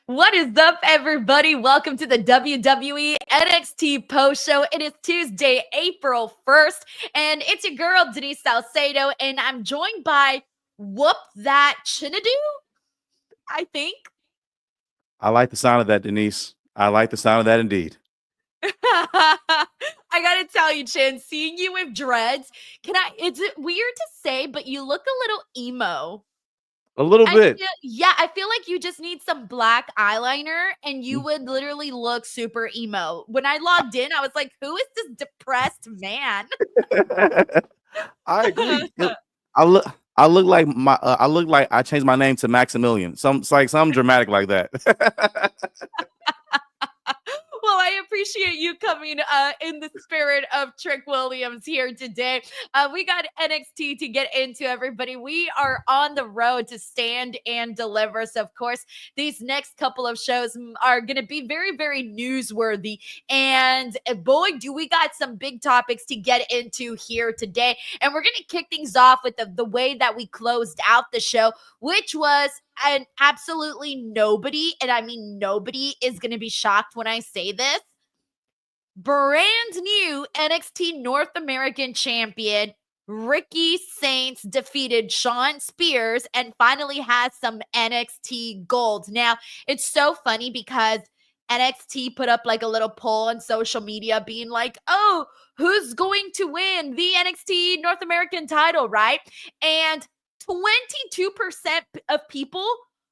What is up, everybody? Welcome to the WWE NXT post show. It is Tuesday, April 1st, and it's your girl, Denise Salcedo, and I'm joined by Whoop That Chinedu, I think. I like the sound of that, Denise. I like the sound of that indeed. I gotta tell you, Chin, seeing you with dreads, is it weird to say, but you look a little emo. A little bit. I feel like you just need some black eyeliner and you Mm. would literally look super emo. When I logged in, I was like, who is this depressed man? I agree. I look. I look like I look like I changed my name to Maximilian. It's like something dramatic like that. Well, I appreciate you coming in the spirit of Trick Williams here today. We got NXT to get into, everybody. We are on the road to stand and deliver. So, of course, these next couple of shows are going to be very, very newsworthy. And boy, do we got some big topics to get into here today. And we're going to kick things off with the way that we closed out the show, which was and absolutely nobody, and I mean nobody, is going to be shocked when I say this. Brand new NXT North American Champion Ricky Saints defeated Shawn Spears and finally has some NXT gold. Now, it's so funny because NXT put up like a little poll on social media being like, oh, who's going to win the NXT North American title, right? And 22% of people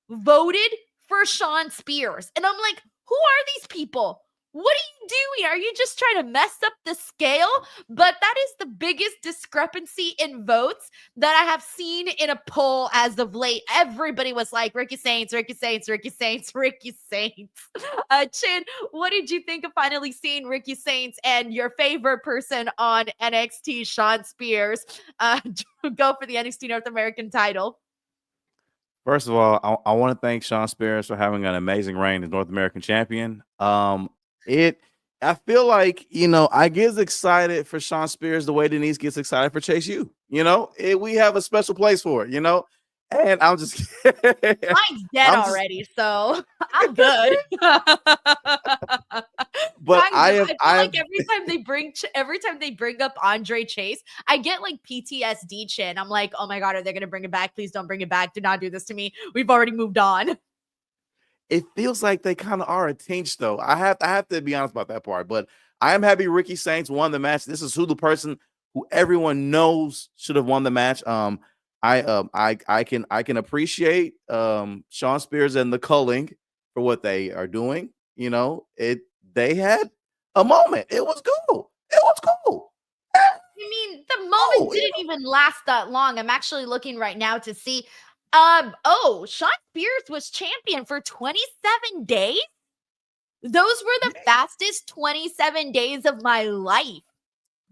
voted for Shawn Spears. And I'm like, who are these people? What are you doing? Are you just trying to mess up the scale? But that is the biggest discrepancy in votes that I have seen in a poll as of late. Everybody was like, Ricky Saints, Ricky Saints, Ricky Saints, Ricky Saints. Chin, what did you think of finally seeing Ricky Saints and your favorite person on NXT, Shawn Spears, go for the NXT North American title? First of all, I want to thank Shawn Spears for having an amazing reign as North American champion. I feel like, I get excited for Shawn Spears the way Denise gets excited for Chase U. We have a special place for it, and I'm just Mine's dead already, so I'm good. But I feel like every time they bring up Andre Chase, I get like PTSD, Chin. I'm like, oh my God, are they gonna bring it back? Please don't bring it back. Do not do this to me. We've already moved on. It feels like they kind of are a tinge, though. I have to be honest about that part. But I am happy Ricky Saints won the match. This is the person who everyone knows should have won the match. I can appreciate Shawn Spears and the culling for what they are doing. They had a moment. It was cool. It was cool. I mean, the moment didn't even last that long. I'm actually looking right now to see. Shawn Spears was champion for 27 days. Those were the fastest 27 days of my life.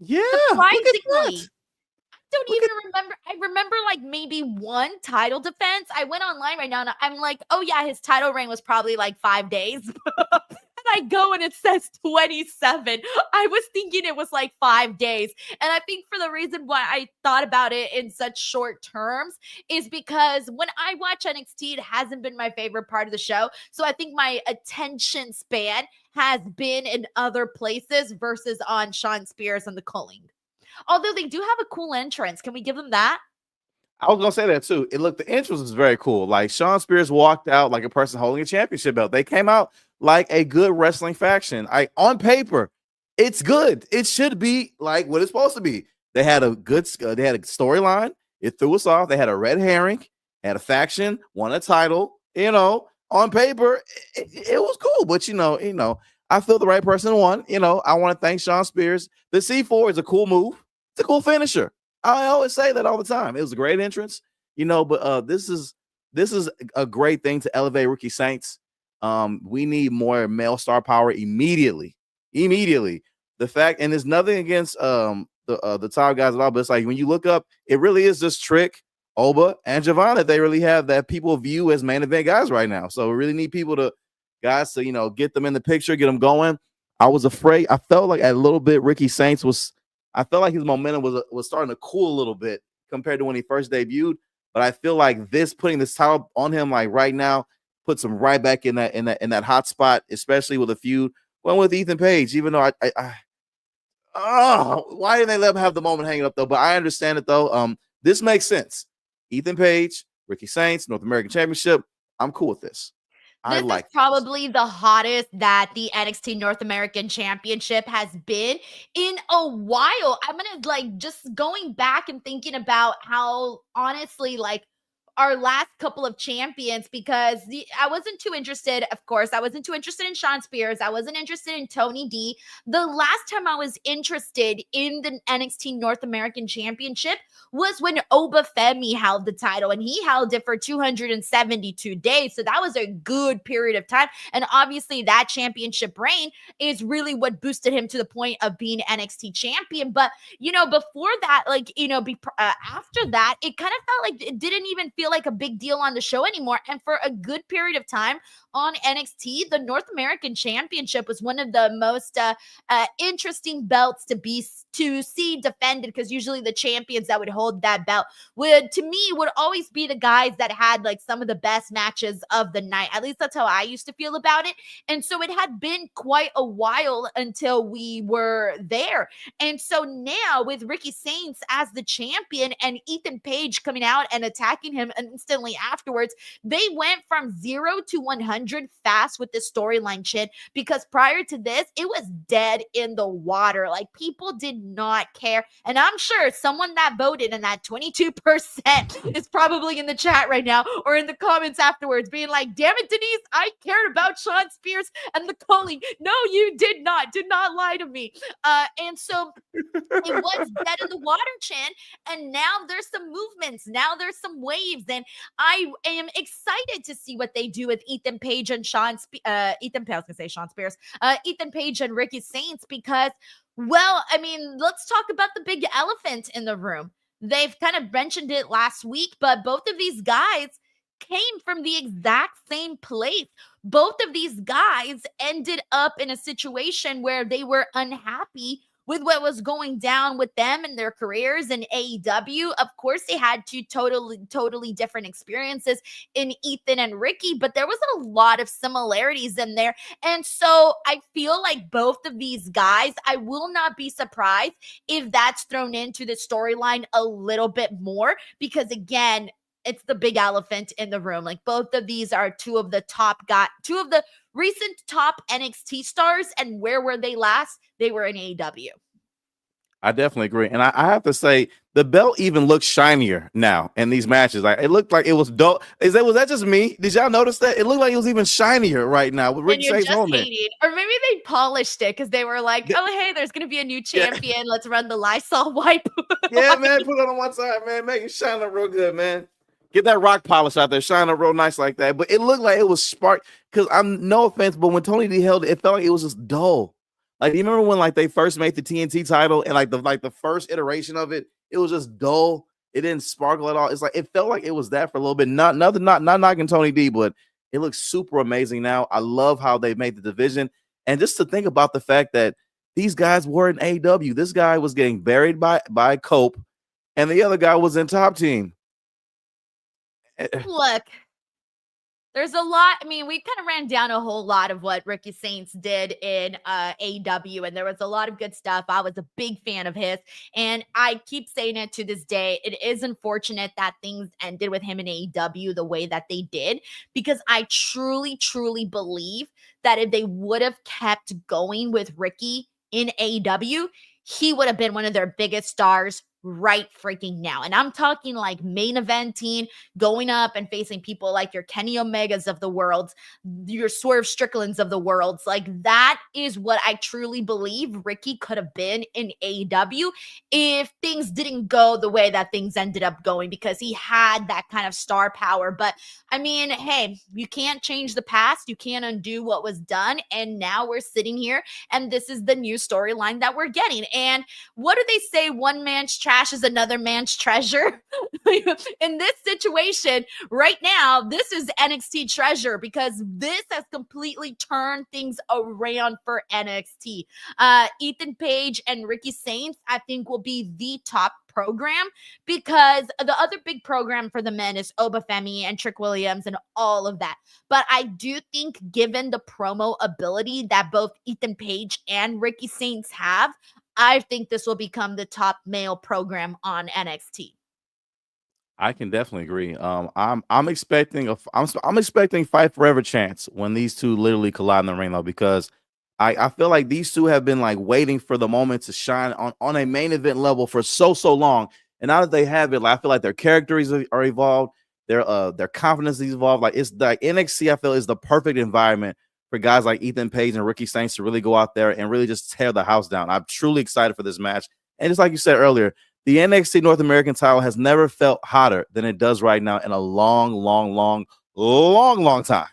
Yeah. Surprisingly. Don't even remember. I remember like maybe one title defense. I went online right now and I'm like, oh yeah, his title reign was probably like 5 days. And I go and it says 27. I was thinking it was like 5 days. And I think for the reason why I thought about it in such short terms is because when I watch NXT, it hasn't been my favorite part of the show. So I think my attention span has been in other places versus on Shawn Spears and the culling. Although they do have a cool entrance. Can we give them that? I was gonna say that too. The entrance was very cool. Like Shawn Spears walked out like a person holding a championship belt. They came out like a good wrestling faction. On paper, it's good. It should be like what it's supposed to be. They had a good they had a storyline. It threw us off. They had a red herring, had a faction, won a title. On paper, it was cool. But I feel the right person won. I want to thank Shawn Spears. The C4 is a cool move. It's a cool finisher. I always say that all the time. It was a great entrance, but this is a great thing to elevate Ricky Saints. We need more male star power immediately. The fact, and there's nothing against the top guys at all, but it's like when you look up, it really is just Trick, Oba, and Giovanna. They really have that people view as main event guys right now. So we really need guys to get them in the picture, get them going. I was afraid. I felt like a little bit Ricky Saints I felt like his momentum was starting to cool a little bit compared to when he first debuted. But I feel like putting this title on him like right now puts him right back in that hot spot, especially with a feud one with Ethan Page. Even though why didn't they let him have the moment hanging up though? But I understand it though. This makes sense. Ethan Page, Ricky Saints, North American Championship. I'm cool with this. This is probably the hottest that the NXT North American Championship has been in a while. I'm gonna just going back and thinking about how honestly our last couple of champions, because I wasn't too interested, of course. I wasn't too interested in Shawn Spears. I wasn't interested in Tony D. The last time I was interested in the NXT North American Championship was when Obafemi held the title, and he held it for 272 days. So that was a good period of time. And obviously that championship reign is really what boosted him to the point of being NXT champion. But, before that, after that, it kind of felt like it didn't even feel like a big deal on the show anymore. And for a good period of time on NXT, the North American Championship was one of the most interesting belts to see defended, because usually the champions that would hold that belt would always be the guys that had some of the best matches of the night. At least that's how I used to feel about it. And so it had been quite a while until we were there. And so now with Ricky Saints as the champion and Ethan Page coming out and attacking him instantly afterwards, they went from 0 to 100 fast with this storyline, Chin, because prior to this, it was dead in the water. People did not care. And I'm sure someone that voted in that 22% is probably in the chat right now or in the comments afterwards being like, damn it, Denise, I cared about Shawn Spears and the calling. No, you did not. Do not lie to me. And so it was dead in the water, Chin. And now there's some movements. Now there's some waves. And I am excited to see what they do with Ethan Page and Shawn Spears, Ethan Page and Ricky Saints, because, let's talk about the big elephant in the room. They've kind of mentioned it last week, but both of these guys came from the exact same place. Both of these guys ended up in a situation where they were unhappy with what was going down with them and their careers in AEW. Of course, they had two totally different experiences in Ethan and Ricky, but there was a lot of similarities in there. And so I feel like both of these guys, I will not be surprised if that's thrown into the storyline a little bit more, because again, it's the big elephant in the room. Both of these are two of the recent top NXT stars. And where were they last? They were in AEW. I definitely agree. And I have to say, the belt even looks shinier now in these matches. It looked like it was dull. Was that just me? Did y'all notice that? It looked like it was even shinier right now with Ricky Saints moment. Or maybe they polished it because they were like, oh, hey, there's going to be a new champion. Yeah. Let's run the Lysol wipe. Yeah, man. Put it on one side, man. Make it shine up real good, man. Get that rock polish out there, shine up real nice like that. But it looked like it was spark, because I'm no offense, but when Tony D held it, it felt like it was just dull. You remember when they first made the TNT title and the first iteration of it, it was just dull. It didn't sparkle at all. It's it felt like it was that for a little bit. Not knocking Tony D, but it looks super amazing now. I love how they made the division. And just to think about the fact that these guys were in AEW. This guy was getting buried by Cope, and the other guy was in Top Team. Look, there's a lot. We kind of ran down a whole lot of what Ricky Saints did in AEW, and there was a lot of good stuff. I was a big fan of his, and I keep saying it to this day. It is unfortunate that things ended with him in AEW the way that they did, because I truly, truly believe that if they would have kept going with Ricky in AEW, he would have been one of their biggest stars right freaking now. And I'm talking main eventing, going up and facing people like your Kenny Omegas of the world, your Swerve Stricklands of the world. That is what I truly believe Ricky could have been in AEW if things didn't go the way that things ended up going, because he had that kind of star power. But hey, you can't change the past. You can't undo what was done. And now we're sitting here, and this is the new storyline that we're getting. And what do they say? One man's trash trashes another man's treasure. In this situation right now, this is NXT treasure because this has completely turned things around for NXT. Ethan Page and Ricky Saints, I think, will be the top program because the other big program for the men is Obafemi and Trick Williams and all of that. But I do think, given the promo ability that both Ethan Page and Ricky Saints have, I think this will become the top male program on NXT. I can definitely agree. I'm expecting I'm expecting Fight Forever chance when these two literally collide in the ring though, because I feel like these two have been like waiting for the moment to shine on a main event level for so long, and now that they have it, like, I feel like their characters are evolved, their confidence is evolved. Like it's like NXT, I feel, is the perfect environment for guys like Ethan Page and Ricky Saints to really go out there and really just tear the house down. I'm truly excited for this match, and just like you said earlier, the NXT North American title has never felt hotter than it does right now in a long time.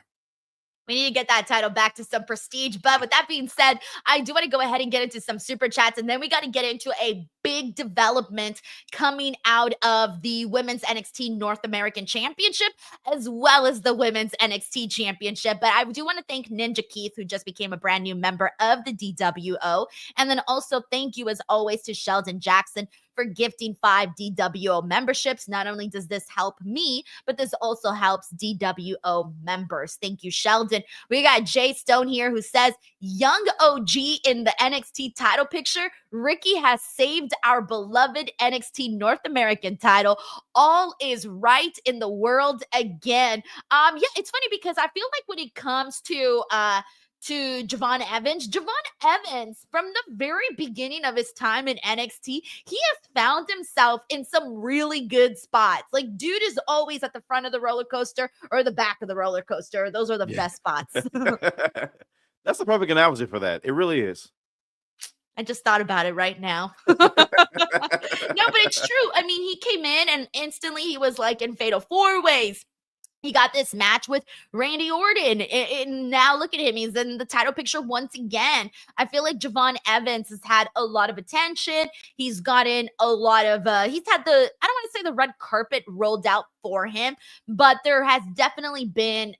We need to get that title back to some prestige. But with that being said, I do want to go ahead and get into some super chats. And then we got to get into a big development coming out of the Women's NXT North American Championship, as well as the Women's NXT Championship. But I do want to thank Ninja Keith, who just became a brand new member of the DWO. And then also thank you, as always, to Sheldon Jackson for gifting 5 DWO memberships. Not only does this help me, but this also helps DWO members. Thank you, Sheldon. We got Jay Stone here who says, young OG in the NXT title picture. Ricky has saved our beloved NXT North American title. All is right in the world again. Yeah, it's funny because I feel like when it comes to Javon Evans. Javon Evans, from the very beginning of his time in NXT, he has found himself in some really good spots. Like, dude is always at the front of the roller coaster or the back of the roller coaster. Those are the best spots. That's the perfect analogy for that. It really is. I just thought about it right now. No, but it's true. I mean, he came in and instantly he was like in Fatal 4-Ways. He got this match with Randy Orton. And now look at him. He's in the title picture once again. I feel like Javon Evans has had a lot of attention. He's gotten a lot of, he's had I don't want to say the red carpet rolled out for him, but there has definitely been,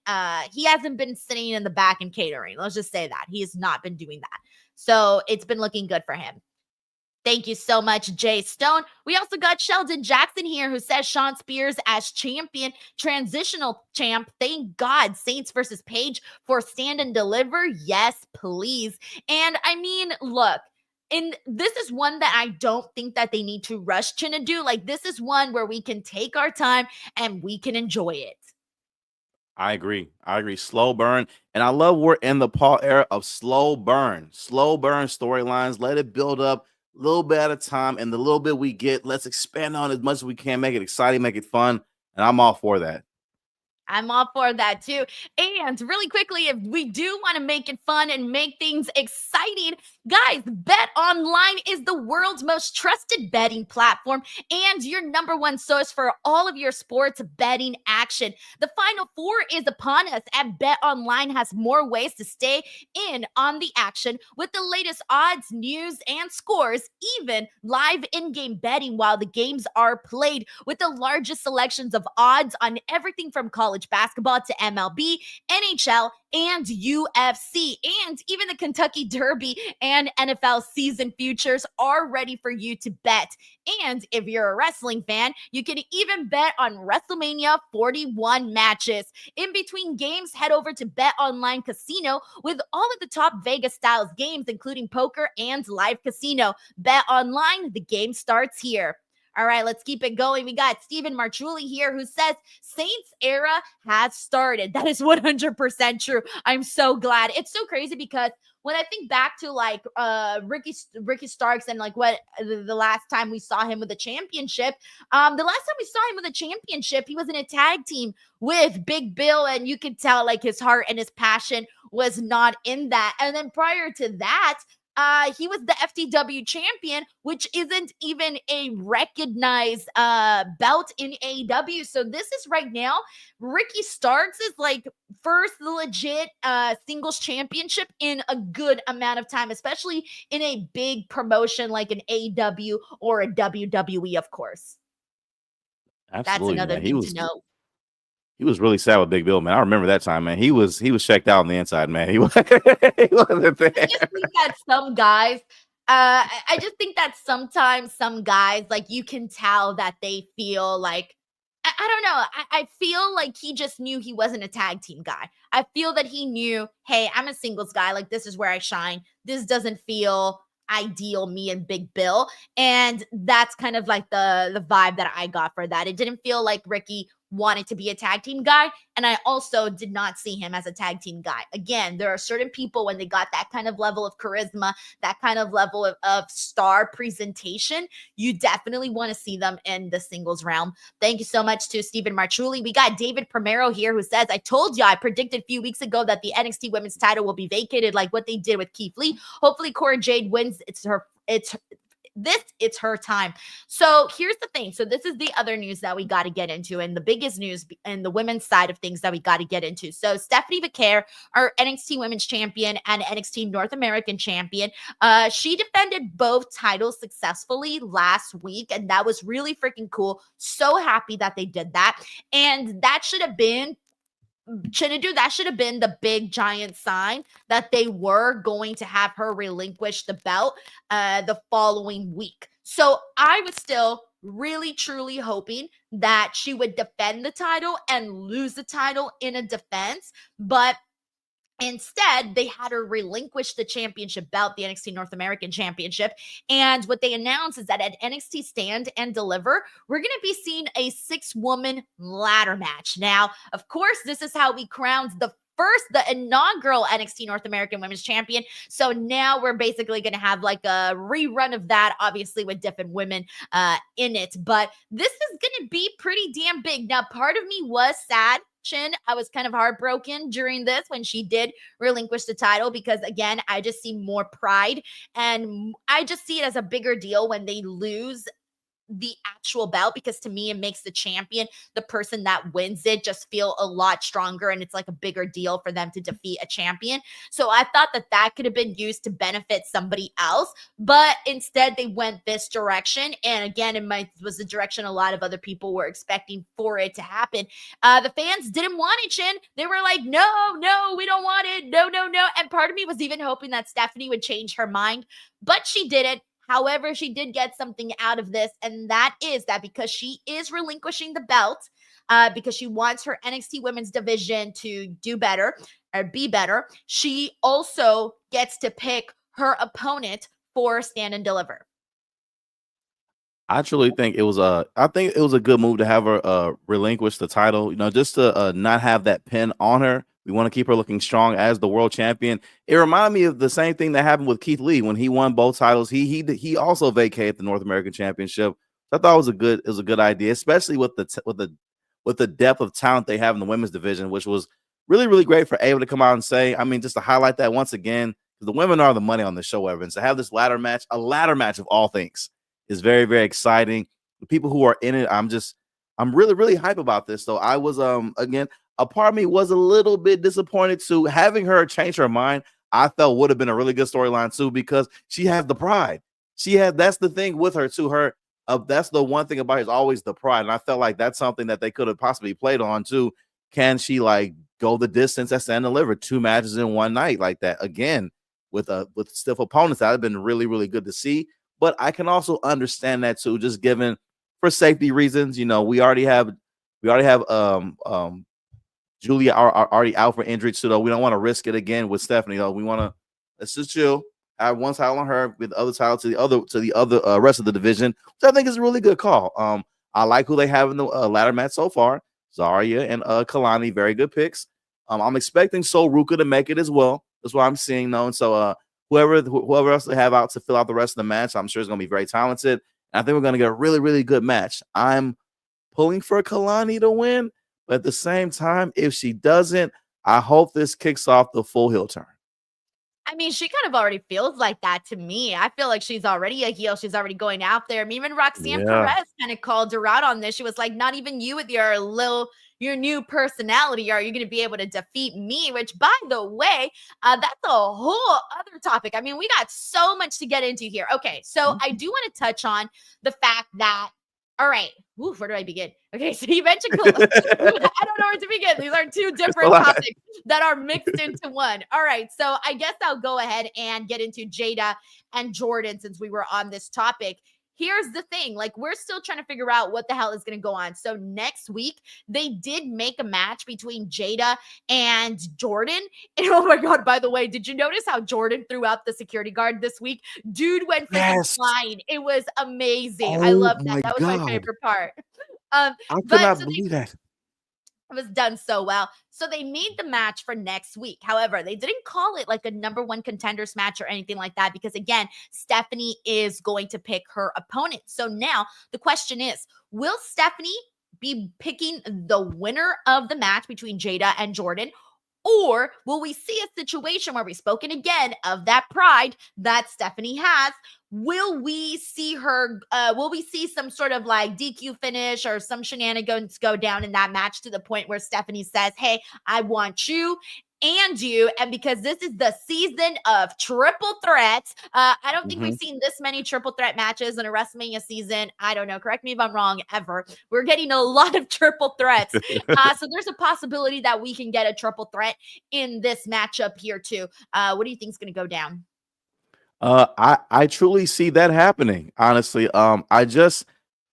he hasn't been sitting in the back and catering. Let's just say that. He has not been doing that. So it's been looking good for him. Thank you so much, Jay Stone. We also got Sheldon Jackson here who says Shawn Spears as champion, transitional champ. Thank God. Saints versus Page for stand and deliver. Yes, please. And I mean, look, and this is one that I don't think that they need to rush Chinedu. Like, this is one where we can take our time and we can enjoy it. I agree. Slow burn. And I love we're in the Paul era of slow burn storylines. Let it build up a little bit at a time, and the little bit we get, let's expand on as much as we can, make it exciting, make it fun, and I'm all for that. I'm all for that too. And really quickly, if we do want to make it fun and make things exciting, guys, Bet Online is the world's most trusted betting platform and your number one source for all of your sports betting action. The Final Four is upon us, and Bet Online has more ways to stay in on the action with the latest odds, news, and scores, even live in-game betting while the games are played, with the largest selections of odds on everything from college basketball to MLB, NHL, and UFC. And even the Kentucky Derby and NFL season futures are ready for you to bet. And if you're a wrestling fan, you can even bet on WrestleMania 41 matches. In between games, head over to Bet Online Casino with all of the top Vegas styles games, including poker and live casino. Bet Online, the game starts here. All right, let's keep it going. We got Steven Marchuli here who says Saints era has started. That is 100% true. I'm so glad. It's so crazy because when I think back to like Ricky Starks and like what the last time we saw him with a championship, the last time we saw him with a championship, he was in a tag team with Big Bill, and you could tell like his heart and his passion was not in that. And then prior to that, He was the FTW champion, which isn't even a recognized belt in AEW. So this is right now, Ricky Starks is like first legit singles championship in a good amount of time, especially in a big promotion like an AEW or a WWE, of course. That's Absolutely, another man. thing to know. He was really sad with Big Bill, man. I remember that time, man. He was checked out on the inside, man. He wasn't there. I just think that some guys, I just think that sometimes some guys, like you can tell that they feel like, I don't know. I feel like he just knew he wasn't a tag team guy. I feel that he knew, hey, I'm a singles guy. Like this is where I shine. This doesn't feel ideal, me and Big Bill. And that's kind of like the vibe that I got for that. It didn't feel like Ricky wanted to be a tag team guy. And I also did not see him as a tag team guy. Again, there are certain people when they got that kind of level of charisma, that kind of level of star presentation, you definitely want to see them in the singles realm. Thank you so much to Stephen Marchuli. We got David Primero here who says, I told you, I predicted a few weeks ago that the NXT women's title will be vacated like what they did with Keith Lee. Hopefully Cora Jade wins. It's her time. So here's the thing. So this is the other news that we got to get into, and the biggest news in the women's side of things that we got to get into. So Stephanie Vaquer, our NXT Women's Champion and NXT North American Champion, she defended both titles successfully last week, and that was really freaking cool. So happy that they did that, and that should have been Chinedu, that should have been the big giant sign that they were going to have her relinquish the belt the following week. So I was still really truly hoping that she would defend the title and lose the title in a defense, but instead, they had her relinquish the championship belt, the NXT North American Championship. And what they announced is that at NXT Stand and Deliver, we're going to be seeing a 6-woman ladder match. Now, of course, this is how we crowned the inaugural NXT North American Women's Champion. So now we're basically going to have like a rerun of that, obviously with different women in it. But this is going to be pretty damn big. Now, part of me was sad. I was kind of heartbroken during this when she did relinquish the title because, again, I just see more pride and I just see it as a bigger deal when they lose the actual belt, because to me it makes the champion, the person that wins it, just feel a lot stronger, and it's like a bigger deal for them to defeat a champion. So I thought that could have been used to benefit somebody else, but instead they went this direction, and again it was the direction a lot of other people were expecting for it to happen. The fans didn't want it, Chin. They were like, no, we don't want it, no, and part of me was even hoping that Stephanie would change her mind, but she didn't. However, she did get something out of this, and that is that because she is relinquishing the belt, because she wants her NXT women's division to do better or be better, she also gets to pick her opponent for Stand and Deliver. I truly think it was a good move to have her relinquish the title, just to not have that pin on her. We want to keep her looking strong as the world champion. It reminded me of the same thing that happened with Keith Lee when he won both titles. He also vacated the North American Championship. I thought it was a good idea, especially with the depth of talent they have in the women's division, which was really, really great for Ava to come out and say. I mean, just to highlight that once again, the women are the money on the show, Evans. To have this ladder match, a ladder match of all things, is very, very exciting. The people who are in it, I'm really, really hype about this. So I was again, a part of me was a little bit disappointed too. Having her change her mind, I felt would have been a really good storyline too, because she has the pride. That's the thing with her too. That's the one thing about her is always the pride. And I felt like that's something that they could have possibly played on too. Can she like go the distance at Stand and Deliver, 2 matches in one night like that again with stiff opponents? That would have been really, really good to see. But I can also understand that too, just given for safety reasons. We already have Julia are already out for injury, so we don't want to risk it again with Stephanie. We want to let's just chill. Have one title on her with the other title to the other rest of the division, which I think is a really good call. I like who they have in the ladder match so far. Zarya and Kalani, very good picks. I'm expecting Sol Ruka to make it as well. That's what I'm seeing though. And so whoever else they have out to fill out the rest of the match, I'm sure is going to be very talented. And I think we're going to get a really, really good match. I'm pulling for Kalani to win. But at the same time, if she doesn't, I hope this kicks off the full heel turn. I mean, she kind of already feels like that to me. I feel like she's already a heel. She's already going out there. I mean, even Roxanne Yeah. Perez kind of called her out on this. She was like, not even you with your new personality are you going to be able to defeat me? Which, by the way, that's a whole other topic. I mean, we got so much to get into here. Okay, so I do want to touch on the fact that, all right, ooh, where do I begin? Okay, so you mentioned, I don't know where to begin. These are two different topics that are mixed into one. All right, so I guess I'll go ahead and get into Jada and Jordynne since we were on this topic. Here's the thing, like, we're still trying to figure out what the hell is going to go on. So next week, they did make a match between Jada and Jordynne. And oh my God, by the way, did you notice how Jordynne threw out the security guard this week? Dude went freaking flying. It was amazing. I Oh loved that. my That was my God. favorite part. I could But not so believe that. it was done so well. So they made the match for next week. However, they didn't call it like a number one contenders match or anything like that because, again, Stephanie is going to pick her opponent. So now the question is, will Stephanie be picking the winner of the match between Jada and Jordynne? Or will we see a situation where we've spoken again of that pride that Stephanie has? Will we see her? Will we see some sort of like DQ finish or some shenanigans go down in that match to the point where Stephanie says, "Hey, I want you and you," and because this is the season of triple threats, I don't think we've seen this many triple threat matches in a WrestleMania season. I don't know. Correct me if I'm wrong. Ever we're getting a lot of triple threats, so there's a possibility that we can get a triple threat in this matchup here too. What do you think is going to go down? I truly see that happening. Honestly, I just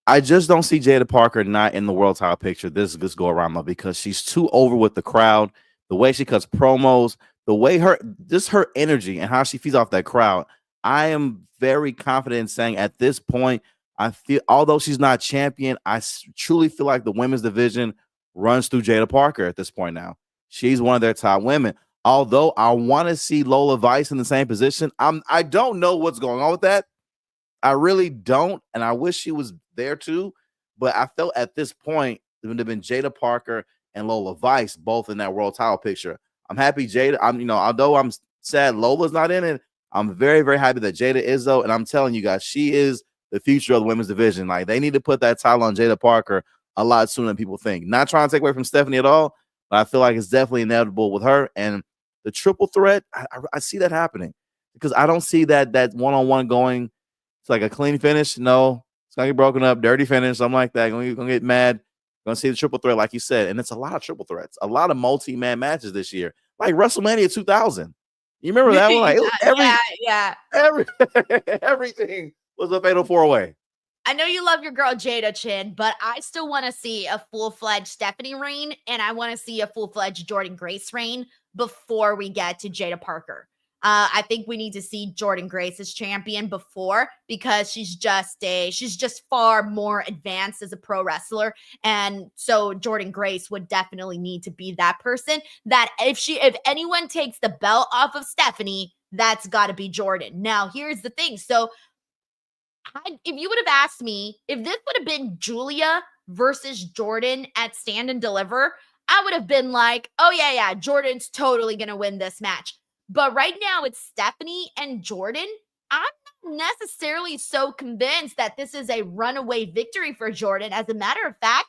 don't see Jada Parker not in the world title picture this go around though because she's too over with the crowd. The way she cuts promos, the way her energy and how she feeds off that crowd. I am very confident in saying at this point, I feel although she's not champion, truly feel like the women's division runs through Jada Parker at this point now. She's one of their top women. Although I want to see Lola Vice in the same position, I don't know what's going on with that. I really don't, and I wish she was there too. But I felt at this point it would have been Jada Parker and Lola Vice both in that world title picture. I'm happy Jada. Although I'm sad Lola's not in it, I'm very, very happy that Jada is though. And I'm telling you guys, she is the future of the women's division. Like they need to put that title on Jada Parker a lot sooner than people think. Not trying to take away from Stephanie at all, but I feel like it's definitely inevitable with her and the triple threat. I see that happening because I don't see that one-on-one going. It's like a clean finish. No, it's gonna get broken up, dirty finish, something like that. Gonna get mad. Gonna see the triple threat, like you said, and it's a lot of triple threats, a lot of multi-man matches this year, like WrestleMania 2000. You remember that one? Like Yeah. every everything was a fatal four-way. I know you love your girl Jada Chin, but I still want to see a full-fledged Stephanie reign, and I want to see a full-fledged Jordynne Grace reign before we get to Jada Parker. I think we need to see Jordynne Grace as champion before because she's just far more advanced as a pro wrestler. And so Jordynne Grace would definitely need to be that person that if anyone takes the belt off of Stephanie, that's got to be Jordynne. Now, here's the thing. So if you would have asked me if this would have been Julia versus Jordynne at Stand and Deliver, I would have been like, oh yeah, Jordynne's totally going to win this match. But right now it's Stephanie and Jordynne. I'm not necessarily so convinced that this is a runaway victory for Jordynne. As a matter of fact,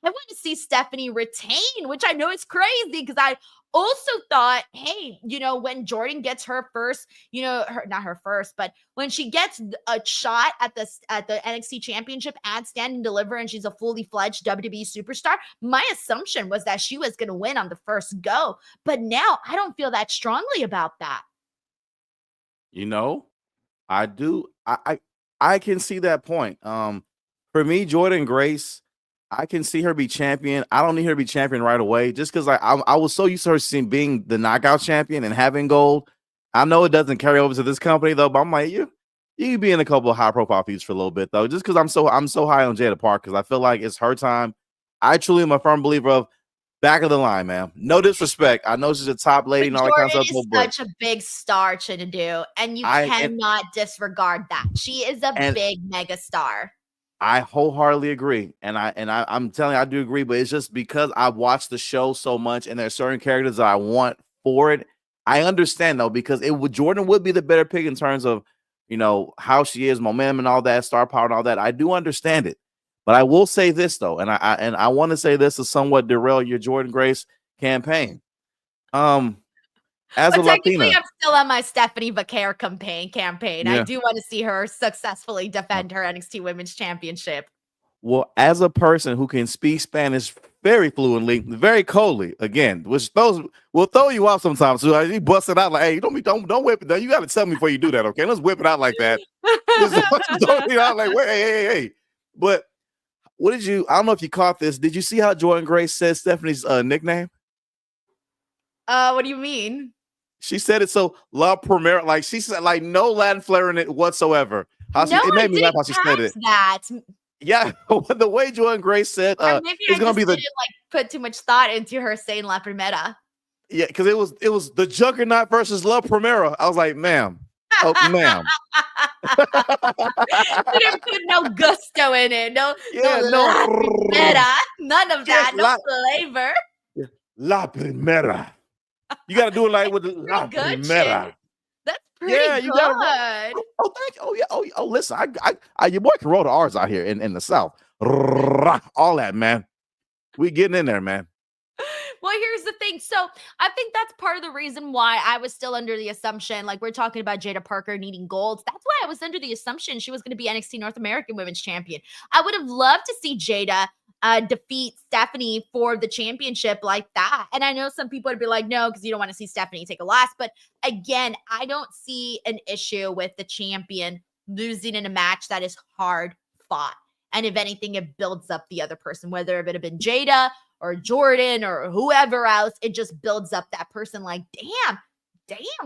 I want to see Stephanie retain, which I know is crazy because I also thought, hey, when Jordynne gets her first, not her first, but when she gets a shot at the NXT Championship at Stand and Deliver, and she's a fully fledged WWE superstar, my assumption was that she was going to win on the first go. But now I don't feel that strongly about that. I do. I can see that point. For me, Jordynne Grace, I can see her be champion. I don't need her to be champion right away, just because I was so used to her being the knockout champion and having gold. I know it doesn't carry over to this company though, but I'm like you can be in a couple of high profile feuds for a little bit though, just because I'm so high on Jada Park because I feel like it's her time. I truly am a firm believer of back of the line, man. No disrespect. I know she's a top lady and all that kind of stuff. Jordynne is such a big star, Chinedu, and you cannot disregard that. She is a big mega star. I wholeheartedly agree, and I'm telling you, I do agree. But it's just because I've watched the show so much, and there's certain characters that I want for it. I understand though, because Jordynne would be the better pick in terms of, how she is, momentum and all that, star power and all that. I do understand it. But I will say this though, and I want to say this to somewhat derail your Jordynne Grace campaign. As a technically, Latina, I'm still on my Stephanie Vaquer campaign. yeah. I do want to see her successfully defend her NXT Women's Championship. Well, as a person who can speak Spanish very fluently, very coldly, again, which will throw you off sometimes. So you bust it out like, hey, don't whip it down. You got to tell me before you do that, okay? Let's whip it out like that. Just throw it out like, wait, hey. But I don't know if you caught this. Did you see how Jordynne Grace said Stephanie's nickname? What do you mean? She said it so La Primera, like she said, like no Latin flair in it whatsoever. It made me laugh how she said it. That. Yeah, the way Jordynne Grace said, maybe it's going to be didn't put too much thought into her saying La Primera. Yeah, because it was the Juggernaut versus La Primera. I was like, ma'am. Oh, ma'am. Didn't put no gusto in it. No La Primera. None of that. No flavor. Yeah. La Primera. You got to do it like with the La Primera. That's pretty good. You gotta, oh, thank you. Oh, listen, your boy can roll the R's out here in the South. All that, man. We getting in there, man. Well, here's the thing. So I think that's part of the reason why I was still under the assumption, like we're talking about Jada Parker needing golds. That's why I was under the assumption she was going to be NXT North American Women's Champion. I would have loved to see Jada defeat Stephanie for the championship like that. And I know some people would be like, no, because you don't want to see Stephanie take a loss. But again, I don't see an issue with the champion losing in a match that is hard fought. And if anything, it builds up the other person, whether it had been Jada or Jordynne or whoever else, it just builds up that person like, damn,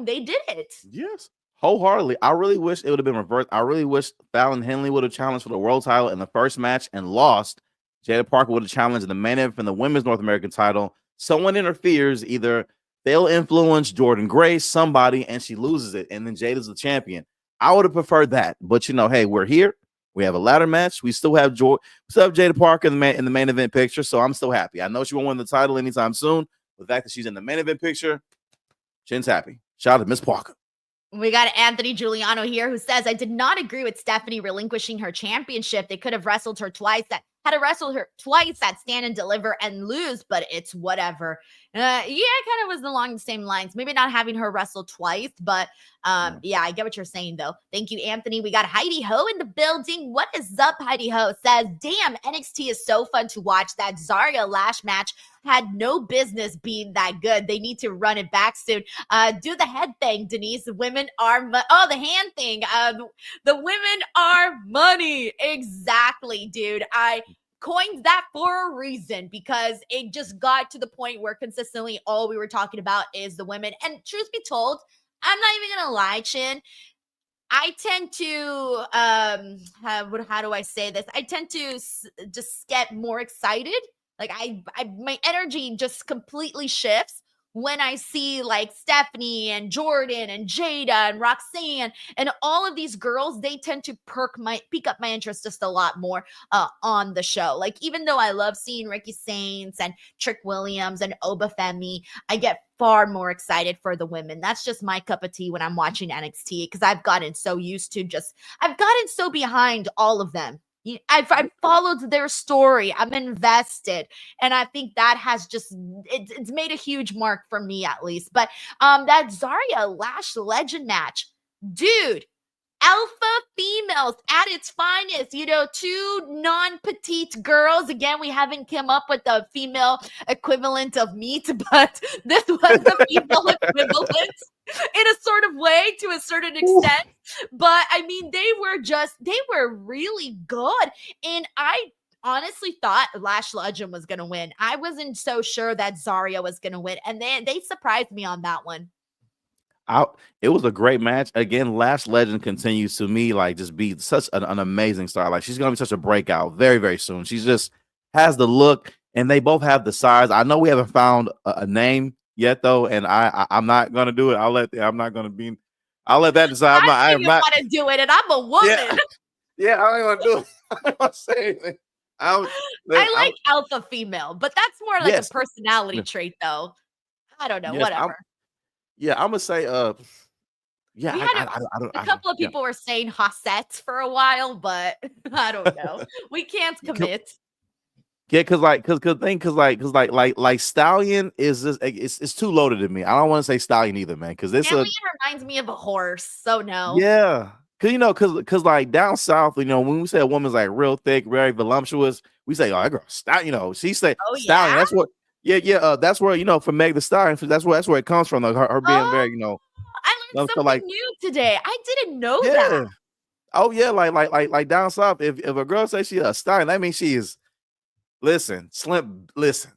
they did it. Yes. Wholeheartedly. I really wish it would have been reversed. I really wish Fallon Henley would have challenged for the world title in the first match and lost. Jada Parker would have challenged in the main event for the women's North American title. Someone interferes, either they'll influence Jordynne Grace, somebody, and she loses it, and then Jada's the champion. I would have preferred that. But hey, we're here. We have a ladder match. We still have Jada Parker in the main event picture, so I'm still happy. I know she won't win the title anytime soon. The fact that she's in the main event picture, Chin's happy. Shout out to Miss Parker. We got Anthony Giuliano here who says, I did not agree with Stephanie relinquishing her championship. They could have wrestled her twice. Had to wrestle her twice at Stand and Deliver and lose, but it's whatever. Yeah, it kind of was along the same lines. Maybe not having her wrestle twice, but yeah, I get what you're saying, though. Thank you, Anthony. We got Heidi Ho in the building. What is up, Heidi Ho? Says, damn, NXT is so fun to watch. That Zarya Lash match had no business being that good. They need to run it back soon. Do the head thing, Denise. Women are the hand thing. The women are money. Exactly, dude. I coined that for a reason because it just got to the point where consistently all we were talking about is the women. And truth be told, I'm not even gonna lie, Chin. I tend to how do I say this? I tend to just get more excited. Like my energy just completely shifts when I see like Stephanie and Jordynne and Jada and Roxanne and all of these girls. They tend to pique up my interest just a lot more on the show. Like, even though I love seeing Ricky Saints and Trick Williams and Obafemi, I get far more excited for the women. That's just my cup of tea when I'm watching NXT, because I've gotten so behind all of them. I've followed their story. I'm invested. And I think that has just, it's made a huge mark for me, at least. But that Zarya Lash Legend match, dude, alpha females at its finest, two non-petite girls. Again, we haven't come up with the female equivalent of meat, but this was the female equivalent in a sort of way, to a certain extent. But I mean, they were really good. And I honestly thought Lash Legend was going to win. I wasn't so sure that Zarya was going to win. And they surprised me on that one. It was a great match. Again, Lash Legend continues to me like just be such an amazing star. Like, she's gonna be such a breakout very, very soon. She just has the look, and they both have the size. I know we haven't found a name yet, though, and I'm not gonna do it. I'll let that decide. I don't want to do it, and I'm a woman. Yeah, I don't want to do it. I don't want to say anything. I like alpha female, but that's more like a personality trait, though. I don't know, whatever. Yeah, I'm gonna say yeah, We had a couple of yeah. people were saying Hossette for a while, but I don't know. We can't commit. Yeah, cause Stallion is just it's too loaded to me. I don't want to say Stallion either, man. Cause this Stallion reminds me of a horse, so no. yeah. Cause like down south, when we say a woman's like real thick, very voluptuous, we say, oh, that girl Stallion, she say Oh Stallion. yeah. That's what that's where for Meg the Stallion, that's where it comes from. Like her being Oh, very, I learned so something like new today. I didn't know that. yeah. Oh yeah, like down south, if a girl says she a Stallion, that means she is listen, slim. Listen,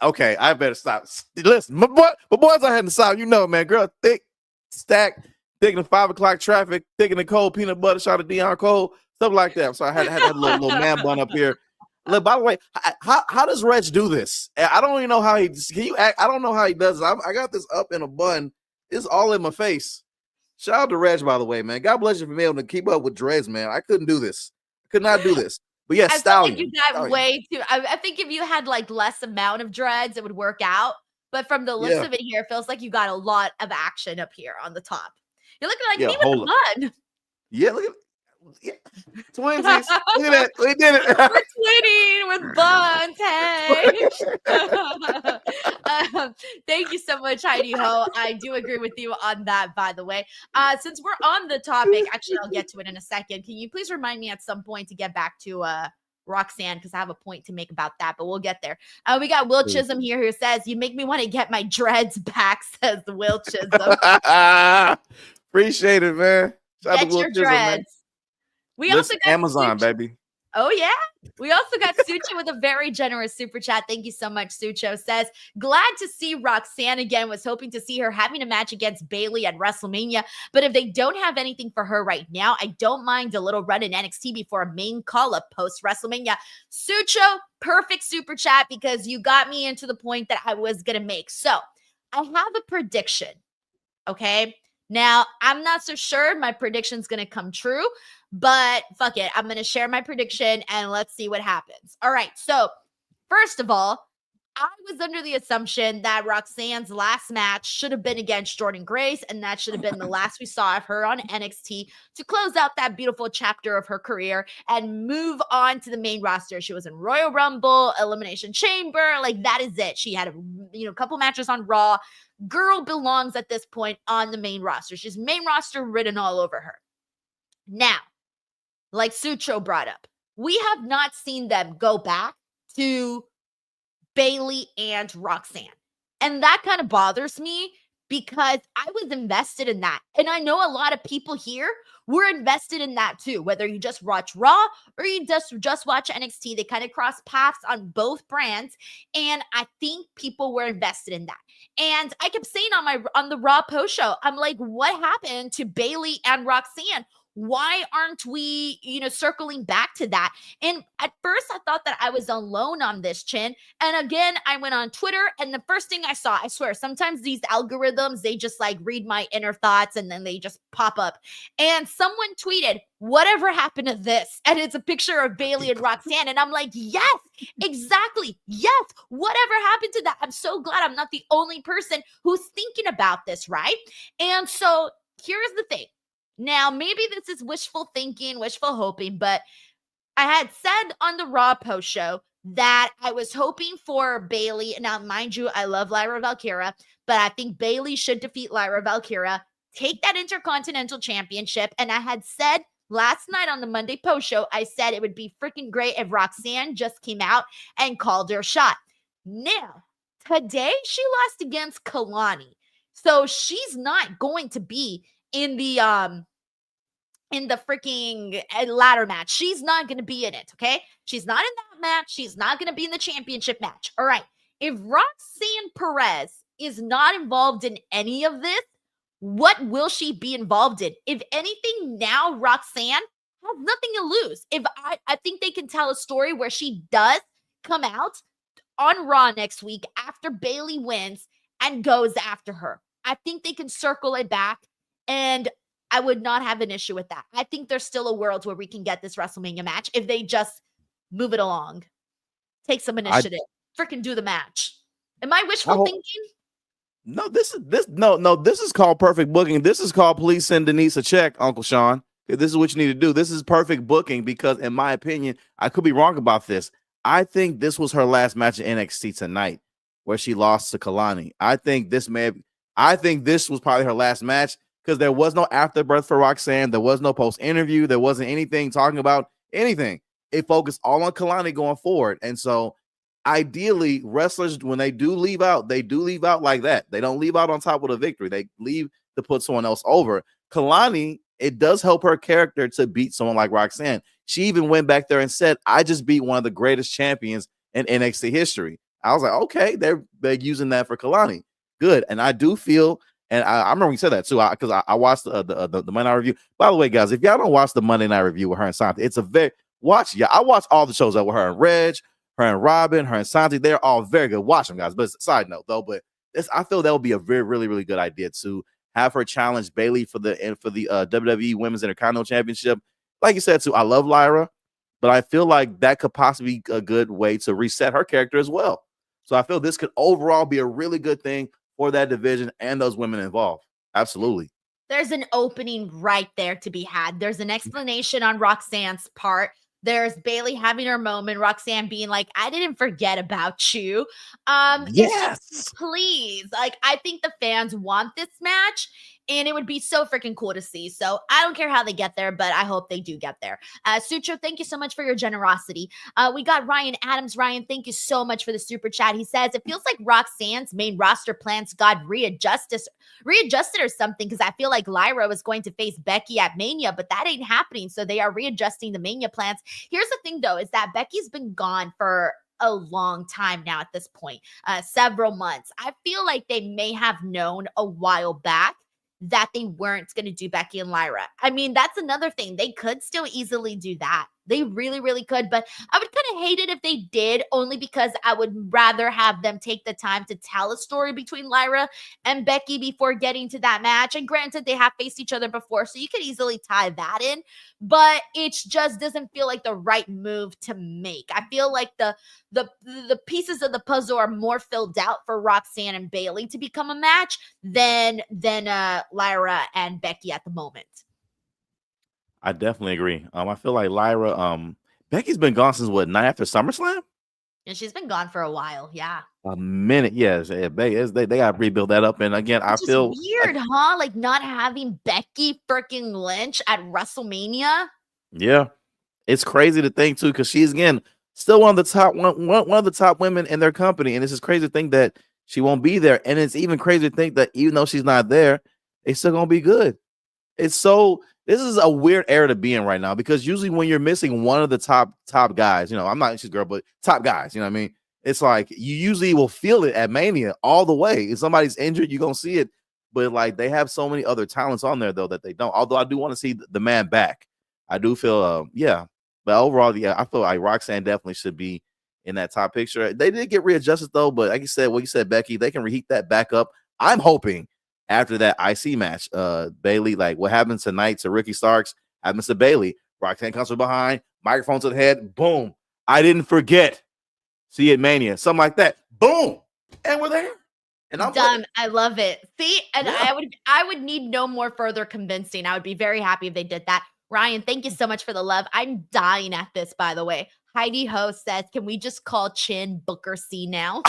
okay, I better stop. Listen, my boys are heading the south. Man, girl, thick, stacked, thick in the 5 o'clock traffic, thick in the cold peanut butter shot of Dion Cole, stuff like that. So I had a little man bun up here. Look, by the way, how does Reg do this? I don't even know how he can you act. I don't know how he does it. I got this up in a bun. It's all in my face. Shout out to Reg, by the way, man. God bless you for being able to keep up with dreads, man. I couldn't do this. I could not do this. But yeah, I felt Stallion. like you got Stallion. way too. I think if you had like less amount of dreads, it would work out. But from the looks of it here, it feels like you got a lot of action up here on the top. You're looking like me with the bun. Yeah, look at twinsies. Look at that. We did it. We're twinning with buns. Hey. Thank you so much, Heidi Ho. I do agree with you on that, by the way. Since we're on the topic, actually, I'll get to it in a second. Can you please remind me at some point to get back to Roxanne, because I have a point to make about that, but we'll get there. We got Will Chisholm here who says, you make me want to get my dreads back, says Will Chisholm. Appreciate it, man. Shout get your Chisholm, dreads. Man. We also got Amazon, baby. Oh, yeah. We also got Sucho with a very generous super chat. Thank you so much, Sucho. Says, glad to see Roxanne again. Was hoping to see her having a match against Bayley at WrestleMania. But if they don't have anything for her right now, I don't mind a little run in NXT before a main call-up post-WrestleMania. Sucho, perfect super chat because you got me into the point that I was going to make. So I have a prediction, okay? Now, I'm not so sure my prediction's going to come true, but fuck it. I'm going to share my prediction and let's see what happens. All right. So, first of all, I was under the assumption that Roxanne's last match should have been against Jordynne Grace, and that should have been the last we saw of her on NXT to close out that beautiful chapter of her career and move on to the main roster. She was in Royal Rumble, Elimination Chamber. Like, that is it. She had a couple matches on Raw. Girl belongs at this point on the main roster. She's main roster written all over her. Now, like Sucho brought up, we have not seen them go back to Bayley and Roxanne. And that kind of bothers me because I was invested in that. And I know a lot of people here were invested in that too, whether you just watch Raw or you just watch NXT. They kind of cross paths on both brands. And I think people were invested in that. And I kept saying on the Raw post show, I'm like, what happened to Bayley and Roxanne? Why aren't we, circling back to that? And at first I thought that I was alone on this, Chin. And again, I went on Twitter and the first thing I saw, I swear, sometimes these algorithms, they just like read my inner thoughts and then they just pop up. And someone tweeted, whatever happened to this? And it's a picture of Bayley and Roxanne. And I'm like, yes, exactly. Yes. Whatever happened to that? I'm so glad I'm not the only person who's thinking about this, right? And so here's the thing. Now, maybe this is wishful thinking, wishful hoping, but I had said on the Raw post show that I was hoping for Bayley. Now, mind you, I love Lyra Valkyria, but I think Bayley should defeat Lyra Valkyria, take that Intercontinental Championship. And I had said last night on the Monday post show, I said it would be freaking great if Roxanne just came out and called her shot. Now, today she lost against Kalani. So she's not going to be in the freaking ladder match. She's not going to be in it, okay? She's not in that match. She's not going to be in the championship match. All right. If Roxanne Perez is not involved in any of this, what will she be involved in? If anything, now Roxanne has nothing to lose. If I think they can tell a story where she does come out on Raw next week after Bayley wins and goes after her. I think they can circle it back, and I would not have an issue with that. I think there's still a world where we can get this WrestleMania match if they just move it along. Take some initiative. Freaking do the match. Am I wishful thinking? No, this is called perfect booking. This is called please send Denise a check, Uncle Sean. This is what you need to do. This is perfect booking because, in my opinion, I could be wrong about this. I think this was her last match in NXT tonight, where she lost to Kalani. I think this was probably her last match because there was no afterbirth for Roxanne. There was no post interview. There wasn't anything talking about anything. It focused all on Kalani going forward, and so ideally, wrestlers, when they do leave out like that. They don't leave out on top with a victory. They leave to put someone else over. Kalani, it does help her character to beat someone like Roxanne. She even went back there and said, I just beat one of the greatest champions in NXT history. I was like, okay, they're using that for Kalani. Good. And I do feel, and I remember you said that too, because I watched the Monday Night Review. By the way, guys, if y'all don't watch the Monday Night Review with her and Santi, it's a very, I watch all the shows that with her and Reg, her and Robin, her and Santi, they're all very good. Watch them, guys. But side note, though, I feel that would be a really, really good idea to have her challenge Bayley for the WWE Women's Intercontinental Championship. Like you said, too, I love Lyra, but I feel like that could possibly be a good way to reset her character as well. So I feel this could overall be a really good thing for that division and those women involved. Absolutely. There's an opening right there to be had. There's an explanation on Roxanne's part. There's Bayley having her moment, Roxanne being like, I didn't forget about you. Yes. Please. Like, I think the fans want this match, and it would be so freaking cool to see. So I don't care how they get there, but I hope they do get there. Sucho, thank you so much for your generosity. We got Ryan Adams. Ryan, thank you so much for the super chat. He says, it feels like Roxanne's main roster plans got readjusted or something, because I feel like Lyra was going to face Becky at Mania, but that ain't happening. So they are readjusting the Mania plans. Here's the thing, though, is that Becky's been gone for a long time now at this point, several months. I feel like they may have known a while back that they weren't going to do Becky and Lyra. I mean, that's another thing. They could still easily do that. They really, really could. But I would kind of hate it if they did, only because I would rather have them take the time to tell a story between Lyra and Becky before getting to that match. And granted, they have faced each other before, so you could easily tie that in. But it just doesn't feel like the right move to make. I feel like the pieces of the puzzle are more filled out for Roxanne and Bayley to become a match than Lyra and Becky at the moment. I definitely agree. I feel like Lyra, Becky's been gone since what, night after SummerSlam? And she's been gone for a while. Yeah. A minute. Yes. They got to rebuild that up. And again, I feel weird, huh? Like not having Becky freaking Lynch at WrestleMania. Yeah. It's crazy to think too, because she's again still one of the top women in their company. And it's just crazy to think that she won't be there. And it's even crazy to think that even though she's not there, it's still gonna be good. This is a weird era to be in right now, because usually when you're missing one of the top guys, I'm not she's girl, but top guys, you know what I mean? It's like you usually will feel it at Mania all the way. If somebody's injured, you're gonna see it. But like they have so many other talents on there though that they don't. Although I do want to see the man back. I do feel But overall, I feel like Roxanne definitely should be in that top picture. They did get readjusted though, but like you said, what you said, Becky, they can reheat that back up. I'm hoping after that IC match, Bayley, like what happened tonight to Ricky Starks happens to Bayley. Roxanne comes from behind, microphone to the head, boom. I didn't forget. See you at Mania, something like that. Boom, and we're there. And I'm done. I love it. See, and yeah. I would need no more further convincing. I would be very happy if they did that. Ryan, thank you so much for the love. I'm dying at this, by the way. Heidi Ho says, "Can we just call Chin Booker C now?"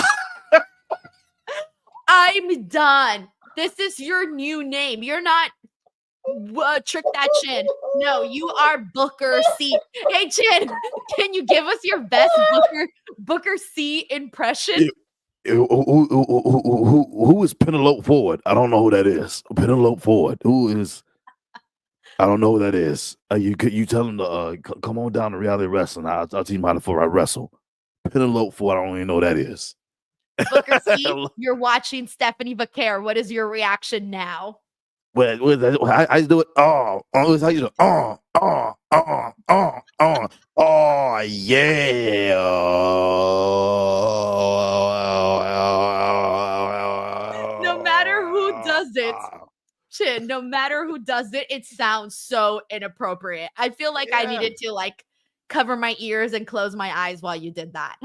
I'm done. This is your new name. You're not Trick That Chin. No, you are Booker C. Hey, Chin, can you give us your best Booker C impression? Who is Penelope Ford? I don't know who that is. Penelope Ford. Who is? I don't know who that is. You tell him to come on down to Reality Wrestling. I'll teach him how to wrestle. Penelope Ford. I don't even know who that is. Booker C, you're watching Stephanie Vaquer. What is your reaction now? Well, I do it. Oh, how you do? Oh, yeah. No matter who does it, Chin, no matter who does it, it sounds so inappropriate. I feel like I needed to like cover my ears and close my eyes while you did that.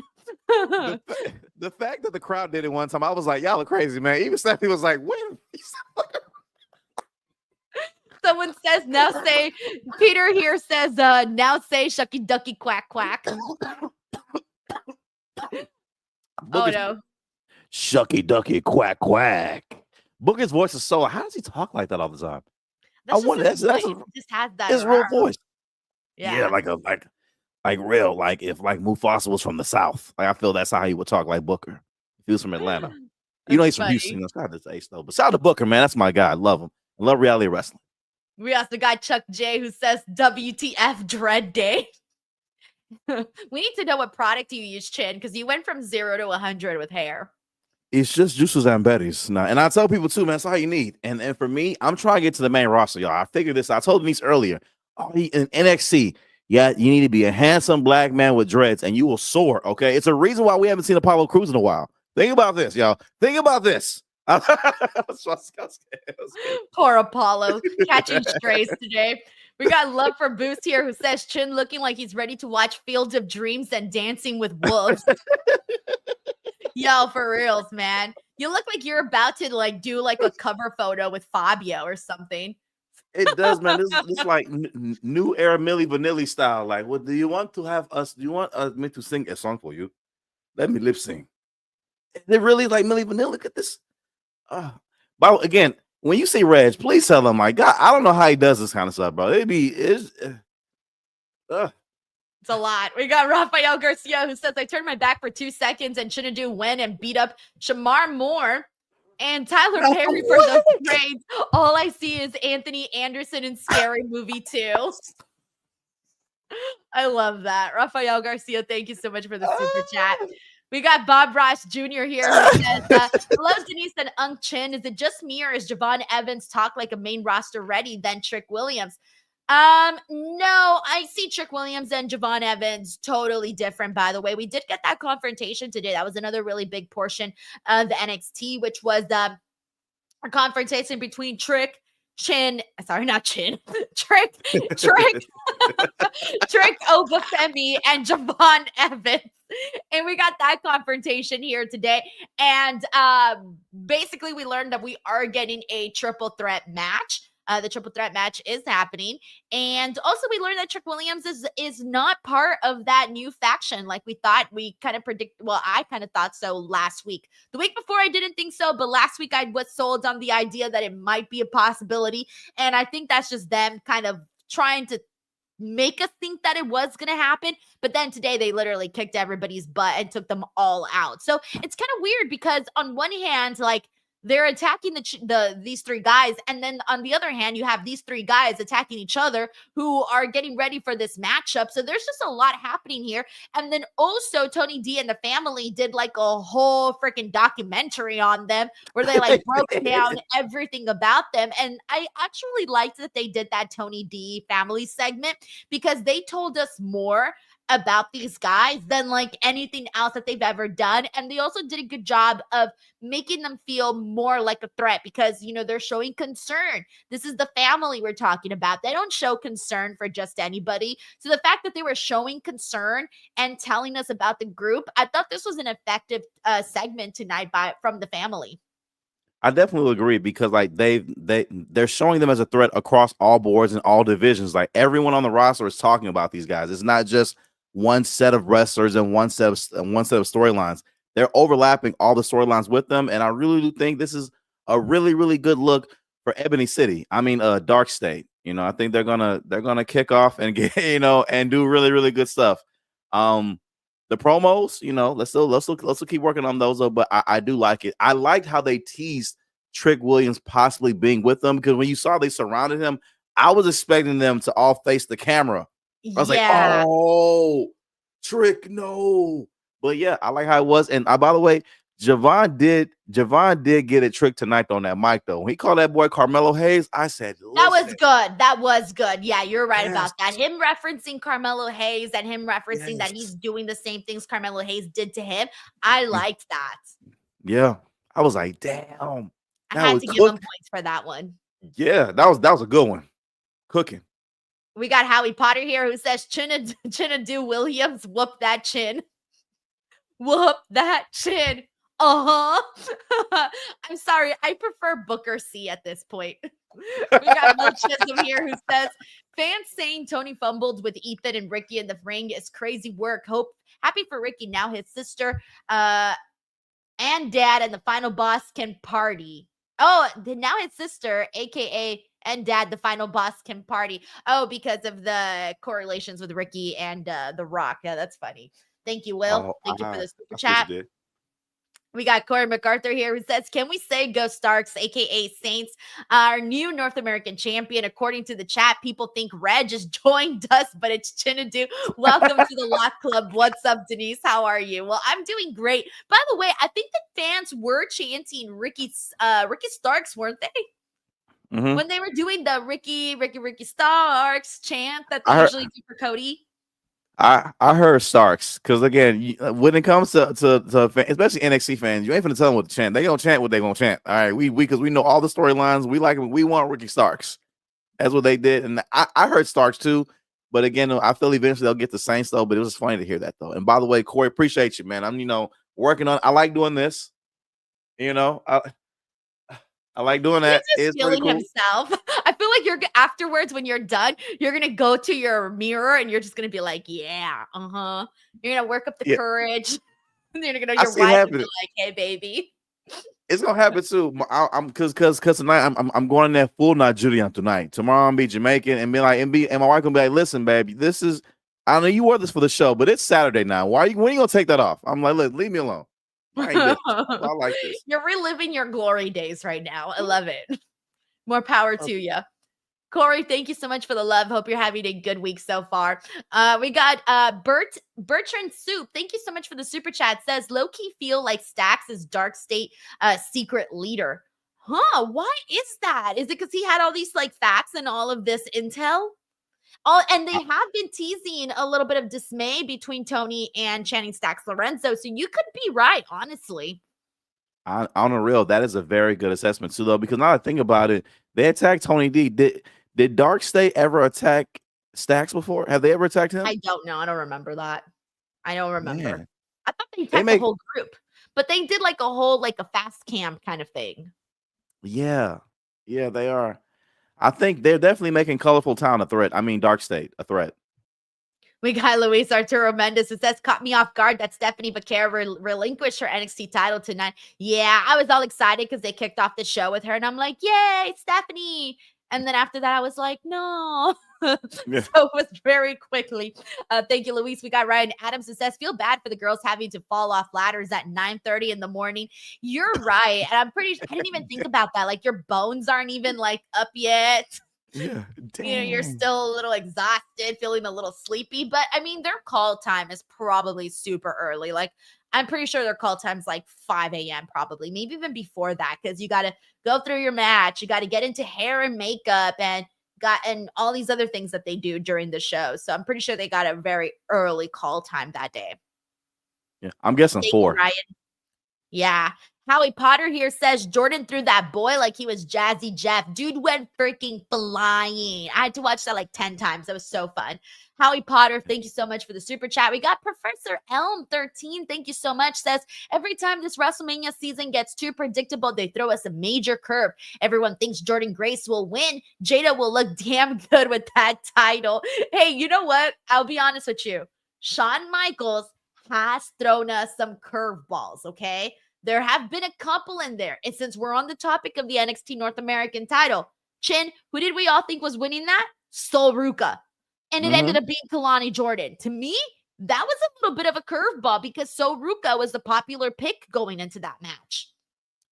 The fact that the crowd did it one time, I was like, y'all are crazy, man. Even Stephanie was like, wait. Someone says now say Peter here says now say shucky ducky quack quack. Oh no. Shucky ducky quack quack. Booker's voice is so. How does he talk like that all the time? That's I wonder. just his That's voice. He just has that. His real voice. Yeah, like real. Like if like Mufasa was from the South, like I feel that's how he would talk like Booker. If he was from Atlanta, you know he's from Houston. That's kind of his ace though. But shout out to Booker, man. That's my guy. I love him. I love reality wrestling. We also got Chuck J who says WTF Dread Day. We need to know what product you use, Chin, because you went from 0 to 100 with hair. It's just juices and berries now. And I tell people too, man, that's all you need. And for me, I'm trying to get to the main roster, y'all. I figured this. I told Denise earlier. In NXT, yeah, you need to be a handsome black man with dreads, and you will soar. Okay, it's a reason why we haven't seen Apollo Crews in a while. Think about this, y'all. Think about this. Poor Apollo catching strays today. We got Love for Boost here who says Chin looking like he's ready to watch Fields of Dreams and Dancing with Wolves. Yo, for reals, man. You look like you're about to like do like a cover photo with Fabio or something. It does, man. This like new era Milli Vanilli style. Like, what do you want to have us? Do you want me to sing a song for you? Let me lip sync. They really like Milli Vanilli. Look at this. But again, when you see Reg, please tell him, like, God, I don't know how he does this kind of stuff, bro. It's a lot. We got Rafael Garcia who says, I turned my back for 2 seconds and Chinedu win and beat up Shamar Moore and Tyler Perry for the trades. All I see is Anthony Anderson in Scary Movie 2. I love that. Rafael Garcia, thank you so much for the super chat. We got Bob Ross Jr. here who says, hello, Denise and Unk Chin. Is it just me or is Javon Evans talk like a main roster ready than Trick Williams? No, I see Trick Williams and Javon Evans totally different, by the way. We did get that confrontation today. That was another really big portion of the NXT, which was a confrontation between Trick Obafemi and Javon Evans. And we got that confrontation here today. And basically we learned that we are getting a triple threat match. The triple threat match is happening. And also we learned that Trick Williams is not part of that new faction. Like we thought, we kind of I kind of thought so last week. The week before I didn't think so, but last week I was sold on the idea that it might be a possibility. And I think that's just them kind of trying to make us think that it was going to happen. But then today they literally kicked everybody's butt and took them all out. So it's kind of weird because on one hand, like, they're attacking these three guys. And then on the other hand, you have these three guys attacking each other who are getting ready for this matchup. So there's just a lot happening here. And then also Tony D and the family did like a whole freaking documentary on them where they like broke down everything about them. And I actually liked that they did that Tony D family segment because they told us more about these guys than like anything else that they've ever done. And they also did a good job of making them feel more like a threat because, you know, they're showing concern. This is the family we're talking about. They don't show concern for just anybody. So the fact that they were showing concern and telling us about the group, I thought this was an effective segment tonight from the family. I definitely agree because like they're showing them as a threat across all boards and all divisions. Like everyone on the roster is talking about these guys. It's not just one set of wrestlers and one set of storylines. They're overlapping all the storylines with them, and I really do think this is a really, really good look for Ebony City. I mean, Dark State. You know, I think they're gonna kick off and get and do really, really good stuff. The promos, let's still keep working on those though. But I do like it. I liked how they teased Trick Williams possibly being with them because when you saw they surrounded him, I was expecting them to all face the camera. I was like, oh, Trick, no. But yeah, I like how it was. And by the way, Javon did get a Trick tonight on that mic, though. When he called that boy Carmelo Hayes, I said, that was good. Yeah, you're right about that. Him referencing Carmelo Hayes and him referencing that he's doing the same things Carmelo Hayes did to him. I liked that. Yeah. I was like, damn. I had to give him points for that one. Yeah, that was a good one. Cooking. We got Howie Potter here who says Chinedu Williams whoop that chin. Whoop that chin. I'm sorry. I prefer Booker C at this point. We got Mel Chisholm here who says, fans saying Tony fumbled with Ethan and Ricky in the ring is crazy work. Happy for Ricky. Now his sister and dad and the final boss can party. Oh, now his sister, aka and dad, the final boss can party. Oh, because of the correlations with Ricky and The Rock. Yeah, that's funny. Thank you, Will. Thank you for the super chat. We got Corey MacArthur here who says, can we say Go Starks, a.k.a. Saints, our new North American champion? According to the chat, people think Reg just joined us, but it's Chinedu. Welcome to the Lock Club. What's up, Denise? How are you? Well, I'm doing great. By the way, I think the fans were chanting Ricky Starks, weren't they? Mm-hmm. When they were doing the Ricky Starks chant that they usually do for Cody. I heard Starks because again, when it comes to especially NXT fans, you ain't finna tell them what to chant. They gonna chant what they gonna chant. All right, we because we know all the storylines. We like we want Ricky Starks. That's what they did, and I heard Starks too. But again, I feel eventually they'll get the Saints though. But it was funny to hear that though. And by the way, Corey, appreciate you, man. I'm working on. I like doing this. I like doing that. He's just feeling cool. himself. I feel like you're afterwards when you're done, you're gonna go to your mirror and you're just gonna be like, "Yeah, You're gonna work up the courage. And you're gonna your wife be like, "Hey, baby." It's gonna happen too. I'm because tonight I'm going in there full Nigerian tonight. Tomorrow I'm be Jamaican and and my wife gonna be like, "Listen, baby, this is. I know you wore this for the show, but it's Saturday now. When are you gonna take that off?" I'm like, "Look, leave me alone." I like this. You're reliving your glory days right now. I love it. More power to you. Corey, thank you so much for the love. Hope you're having a good week so far. We got Bertrand Soup. Thank you so much for the super chat. Says, low-key feel like Stax is Dark State secret leader. Huh? Why is that? Is it because he had all these like facts and all of this intel? And they have been teasing a little bit of dismay between Tony and Channing Stacks Lorenzo. So you could be right, honestly. On the real, that is a very good assessment too, though, because now I think about it, they attacked Tony D. Did Dark State ever attack Stacks before? Have they ever attacked him? I don't know. I don't remember that. I don't remember. Man. I thought they attacked the whole group, but they did like a whole like a fast cam kind of thing. Yeah, they are. I think they're definitely making Colorful Town a threat. I mean, Dark State a threat. We got Luis Arturo Mendez who says, caught me off guard that Stephanie Vaquera relinquished her NXT title tonight. Yeah, I was all excited because they kicked off the show with her. And I'm like, yay, Stephanie. And then after that, I was like, no. So it was very quickly. Thank you, Luis. We got Ryan Adams who says, feel bad for the girls having to fall off ladders at 9:30 in the morning. You're right. And I didn't even think about that. Like your bones aren't even like up yet. Yeah, you're still a little exhausted, feeling a little sleepy, but I mean, their call time is probably super early. Like, I'm pretty sure their call time's like 5 a.m. probably, maybe even before that, because you got to go through your match, you got to get into hair and makeup and all these other things that they do during the show. So I'm pretty sure they got a very early call time that day. Yeah, I'm guessing 4. Ryan. Yeah. Howie Potter here says Jordynne threw that boy like he was Jazzy Jeff. Dude went freaking flying. I had to watch that like 10 times. That was so fun. Howie Potter, thank you so much for the super chat. We got Professor Elm 13. Thank you so much. Says every time this WrestleMania season gets too predictable, they throw us a major curve. Everyone thinks Jordynne Grace will win. Jada will look damn good with that title. Hey, you know what? I'll be honest with you. Shawn Michaels has thrown us some curveballs, okay? There have been a couple in there. And since we're on the topic of the NXT North American title, Chin, who did we all think was winning that? Sol Ruca. And it ended up being Kalani Jordan. To me, that was a little bit of a curveball because Sol Ruca was the popular pick going into that match.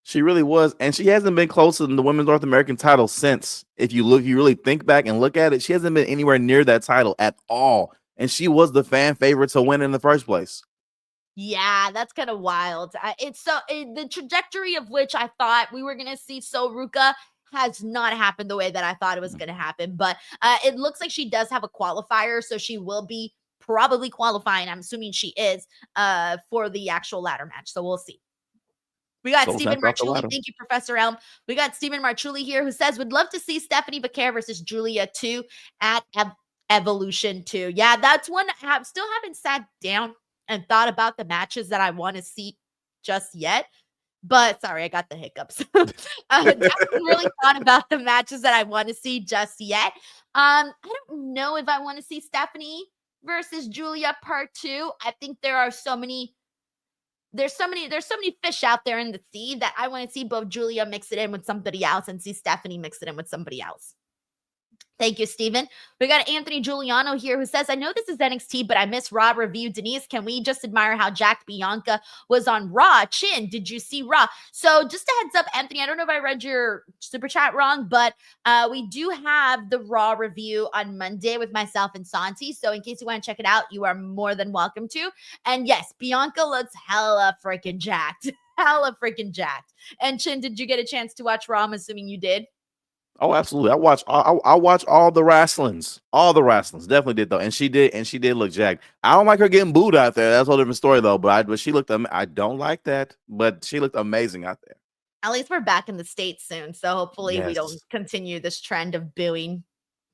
She really was. And she hasn't been closer than the Women's North American title since. If you really think back and look at it, she hasn't been anywhere near that title at all. And she was the fan favorite to win in the first place. Yeah, that's kind of wild. The trajectory of which I thought we were going to see Sol Ruca has not happened the way that I thought it was going to happen. But it looks like she does have a qualifier, so she will be probably qualifying. I'm assuming she is for the actual ladder match. So we'll see. We got Stephen Marchulli. Thank you, Professor Elm. We got Stephen Marchulli here who says, would love to see Stephanie Vaquera versus Julia 2 at Evolution 2. Yeah, that's one I still haven't sat down and thought about the matches that I want to see just yet. But sorry, I got the hiccups. Haven't really thought about the matches that I want to see just yet. I don't know if I want to see Stephanie versus Julia part 2. I think there's so many fish out there in the sea that I want to see both Julia mix it in with somebody else and see Stephanie mix it in with somebody else. Thank you, Steven. We got Anthony Giuliano here who says, I know this is NXT, but I miss Raw review. Denise, can we just admire how jacked Bianca was on Raw? Chin, did you see Raw? So just a heads up, Anthony, I don't know if I read your super chat wrong, but we do have the Raw review on Monday with myself and Santi. So in case you want to check it out, you are more than welcome to. And yes, Bianca looks hella freaking jacked. Hella freaking jacked. And Chin, did you get a chance to watch Raw? I'm assuming you did. Oh, absolutely. I watch all the wrestlings. All the wrestlings. Definitely did though. And she did look jacked. I don't like her getting booed out there. That's a whole different story though. But she looked I don't like that, but she looked amazing out there. At least we're back in the States soon. So hopefully we don't continue this trend of booing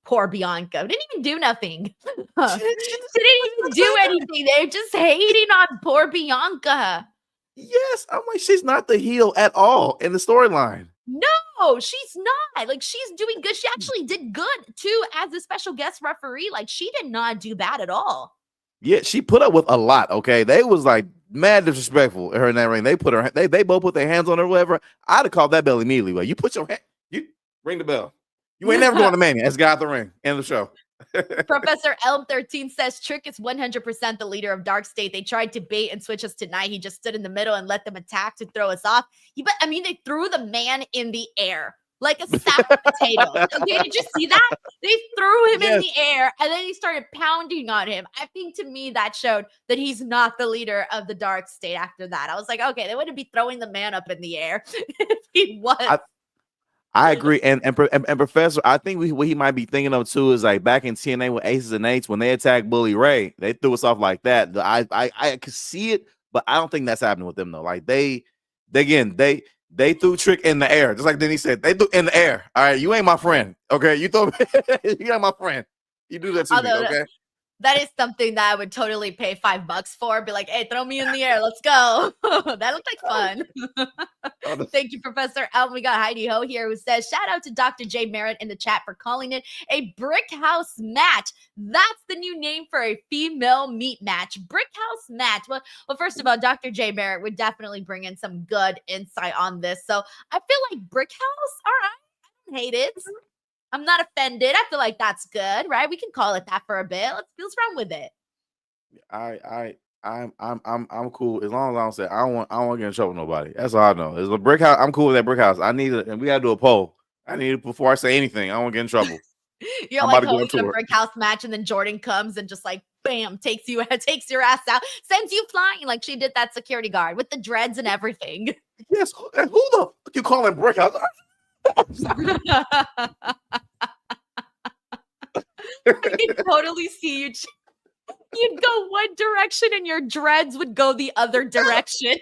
poor Bianca. Didn't even do nothing. She didn't even do anything. They're just hating on poor Bianca. Yes. I'm like, she's not the heel at all in the storyline. No, she's not. Like, she's doing good. She actually did good too as a special guest referee. Like, she did not do bad at all. Yeah, she put up with a lot. Okay, they was like mad disrespectful her in that ring. They both put their hands on her. Whatever. I'd have called that bell immediately. Well, you put your hand. You ring the bell. You ain't never going to Mania. Let's get out the ring. End of the show. Professor Elm 13 says Trick is 100% the leader of Dark State. They tried to bait and switch us tonight. He just stood in the middle and let them attack to throw us off. They threw the man in the air like a sack of potatoes. Okay, did you see that? They threw him in the air and then he started pounding on him. I think to me that showed that he's not the leader of the Dark State after that. I was like, okay, they wouldn't be throwing the man up in the air if he was. I agree, and Professor, I think what he might be thinking of too is like back in TNA with Aces and Eights when they attacked Bully Ray, they threw us off like that. I could see it, but I don't think that's happening with them though. Like they threw Trick in the air, just like Denise said. They threw in the air. All right, you ain't my friend. Okay, you ain't my friend. You do that to me. Okay. That is something that I would totally pay $5 for. Be like, hey, throw me in the air. Let's go. That looked like fun. Thank you, Professor Elm. We got Heidi Ho here who says, shout out to Dr. J Merritt in the chat for calling it a brick house match. That's the new name for a female meat match. Brick house match. Well, first of all, Dr. J Merritt would definitely bring in some good insight on this. So I feel like brick house. All right. I don't hate it. I'm not offended. I feel like that's good, right? We can call it that for a bit. What's wrong with it? I'm cool as long as I don't say I don't want to get in trouble with nobody. That's all I know. It's a brick house. I'm cool with that brick house. I need it, and we gotta do a poll. I need it before I say anything. I don't want to get in trouble. You're like holding a brick house match, and then Jordynne comes and just like bam, takes your ass out, sends you flying like she did that security guard with the dreads and everything. Yes, who the fuck you calling brick house? I can totally see you. You'd go one direction and your dreads would go the other direction.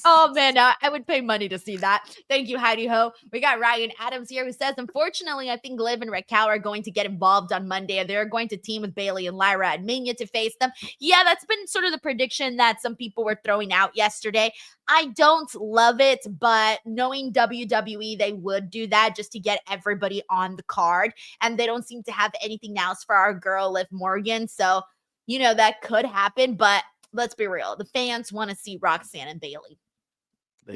Oh, man, I would pay money to see that. Thank you, Heidi Ho. We got Ryan Adams here who says, unfortunately, I think Liv and Raquel are going to get involved on Monday, and they're going to team with Bayley and Lyra at Mania to face them. Yeah, that's been sort of the prediction that some people were throwing out yesterday. I don't love it, but knowing WWE, they would do that just to get everybody on the card, and they don't seem to have anything else for our girl, Liv Morgan, so, that could happen, but let's be real. The fans want to see Roxanne and Bayley.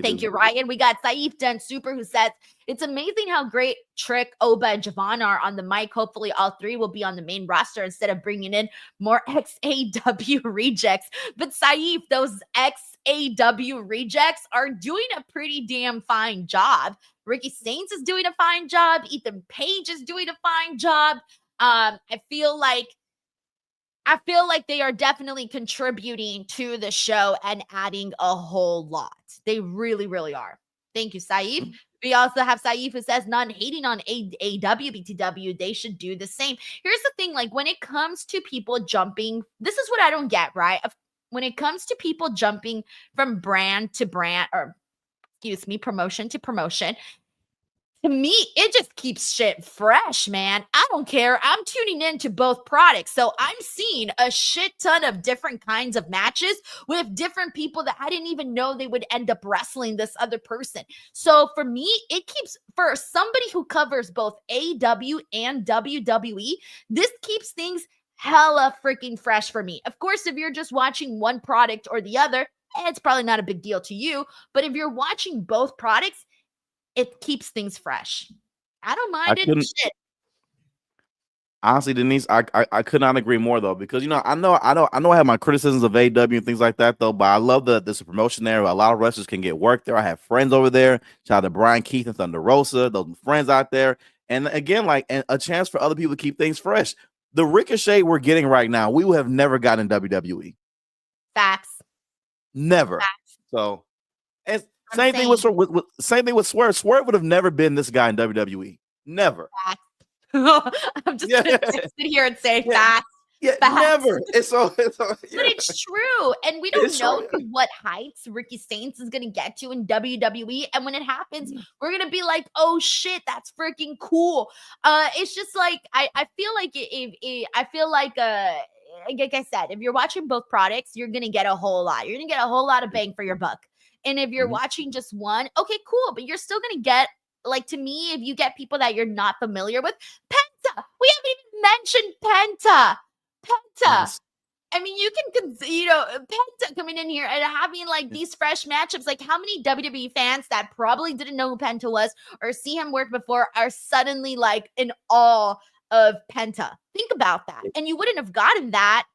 Thank you, Ryan. We got Saif Den Super who says, it's amazing how great Trick, Oba, and Javon are on the mic. Hopefully all three will be on the main roster instead of bringing in more XAW rejects. But Saif, those XAW rejects are doing a pretty damn fine job. Ricky Saints is doing a fine job. Ethan Page is doing a fine job. I feel like they are definitely contributing to the show and adding a whole lot. They really, really are. Thank you, Saif. We also have Saif who says, none hating on AW, BTW. They should do the same. Here's the thing, like when it comes to people jumping, this is what I don't get, right? When it comes to people jumping from brand to brand, or promotion to promotion, to me, it just keeps shit fresh, man. I don't care. I'm tuning into both products. So I'm seeing a shit ton of different kinds of matches with different people that I didn't even know they would end up wrestling this other person. So for me, it keeps, for somebody who covers both AEW and WWE, this keeps things hella freaking fresh for me. Of course, if you're just watching one product or the other, it's probably not a big deal to you. But if you're watching both products, it keeps things fresh. I don't I mind it. couldn't Shit. honestly, Denise. I could not agree more though, because I have my criticisms of AEW and things like that though, but I love that there's a promotion there. A lot of wrestlers can get work there. I have friends over there. Shout out to Brian Keith and Thunder Rosa, those friends out there. And again, and a chance for other people to keep things fresh. The Ricochet we're getting right now, we would have never gotten in WWE. Facts. Never. Facts. So, and same thing with Swerve. Swerve would have never been this guy in WWE. Never. I'm just gonna sit here and say facts. Yeah, facts. never. It's so But it's true. And we don't know to what heights Ricky Saints is gonna get to in WWE. And when it happens, we're gonna be like, oh shit, that's freaking cool. It's just like I feel like like I said, if you're watching both products, you're gonna get a whole lot. You're gonna get a whole lot of bang for your buck. And if you're watching just one, okay, cool, but you're still gonna get, like, to me, if you get people that you're not familiar with, Penta. We haven't even mentioned Penta. Yes. I mean, you can, Penta coming in here and having like these fresh matchups. Like, how many WWE fans that probably didn't know who Penta was or see him work before are suddenly like in awe of Penta? Think about that. And you wouldn't have gotten that.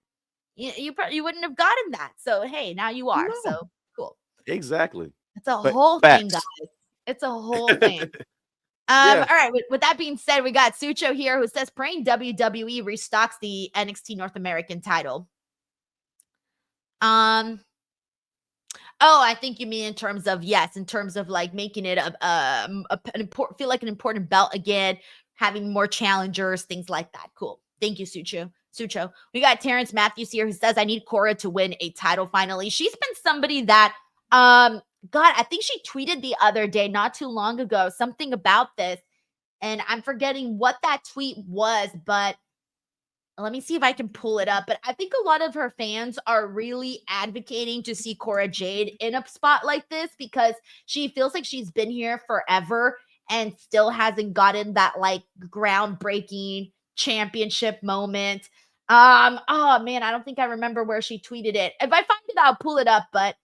You wouldn't have gotten that. So hey, now you are. No. So cool. Exactly. It's a whole thing, guys. It's a whole thing. Yeah. All right. With that being said, we got Sucho here who says praying WWE restocks the NXT North American title. Oh, I think you mean in terms of like making it an important belt again, having more challengers, things like that. Cool. Thank you, Sucho. We got Terrence Matthews here who says, I need Cora to win a title finally. She's been somebody that God, I think she tweeted the other day, not too long ago, something about this. And I'm forgetting what that tweet was, but let me see if I can pull it up. But I think a lot of her fans are really advocating to see Cora Jade in a spot like this because she feels like she's been here forever and still hasn't gotten that like groundbreaking championship moment. Oh man, I don't think I remember where she tweeted it. If I find it, I'll pull it up. But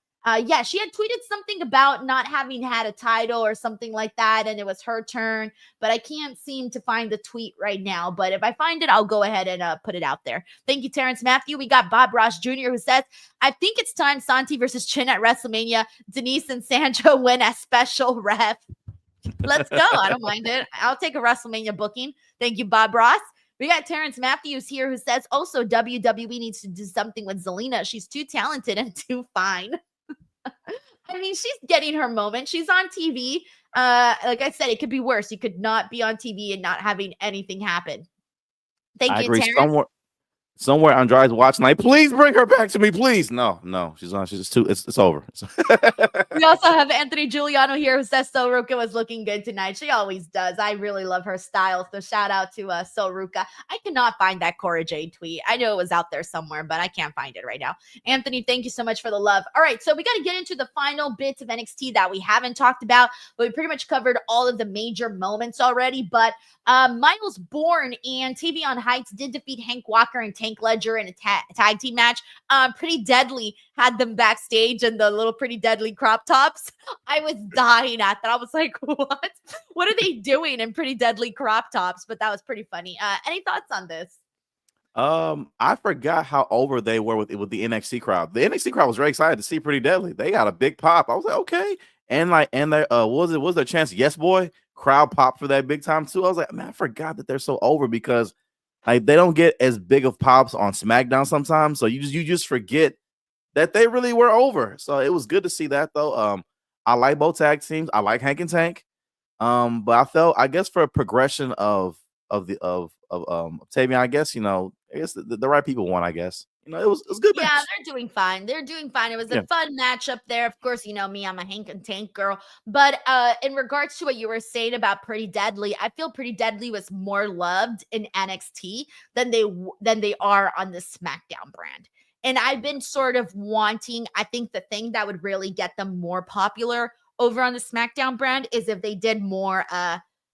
yeah, she had tweeted something about not having had a title or something like that, and it was her turn, but I can't seem to find the tweet right now. But if I find it, I'll go ahead and put it out there. Thank you, Terrence Matthew. We got Bob Ross Jr. who says, I think it's time Santi versus Chin at WrestleMania. Denise and Sancho win as special ref. Let's go. I don't mind it. I'll take a WrestleMania booking. Thank you, Bob Ross. We got Terrence Matthews here who says, also, WWE needs to do something with Zelina. She's too talented and too fine. I mean, she's getting her moment. She's on TV. Like I said, it could be worse. You could not be on TV and not having anything happen. Thank you, Terrence. Somewhere Andrade's watching. Like, please bring her back to me, please. No, she's on. She's too. It's over. We also have Anthony Giuliano here who says Soruka was looking good tonight. She always does. I really love her style. So shout out to Soruka. I cannot find that Cora Jade tweet. I know it was out there somewhere, but I can't find it right now. Anthony, thank you so much for the love. All right, so we got to get into the final bits of NXT that we haven't talked about. But we pretty much covered all of the major moments already. But Miles Bourne and Tavion Heights did defeat Hank Walker and Tank Ledger in a tag team match. Pretty Deadly had them backstage in the little Pretty Deadly crop tops. I was dying at that. I was like, what? What are they doing in Pretty Deadly crop tops? But that was pretty funny. Any thoughts on this? I forgot how over they were with the NXT crowd. The NXT crowd was very excited to see Pretty Deadly. They got a big pop. I was like, okay. And they was their chance? Yes, boy. Crowd pop for that big time too. I was like, man, I forgot that they're so over because like they don't get as big of pops on SmackDown sometimes. So you just forget that they really were over. So it was good to see that though. I like both tag teams. I like Hank and Tank. But I guess for a progression of Tavion, I guess, I guess the right people won, I guess. You know, it was a good Yeah, match. they're doing fine. They're doing fine. It was Yeah. a fun matchup there. Of course, you know me, I'm a Hank and Tank girl. But in regards to what you were saying about Pretty Deadly, I feel Pretty Deadly was more loved in NXT than they are on the SmackDown brand. And I've been sort of wanting, I think the thing that would really get them more popular over on the SmackDown brand is if they did more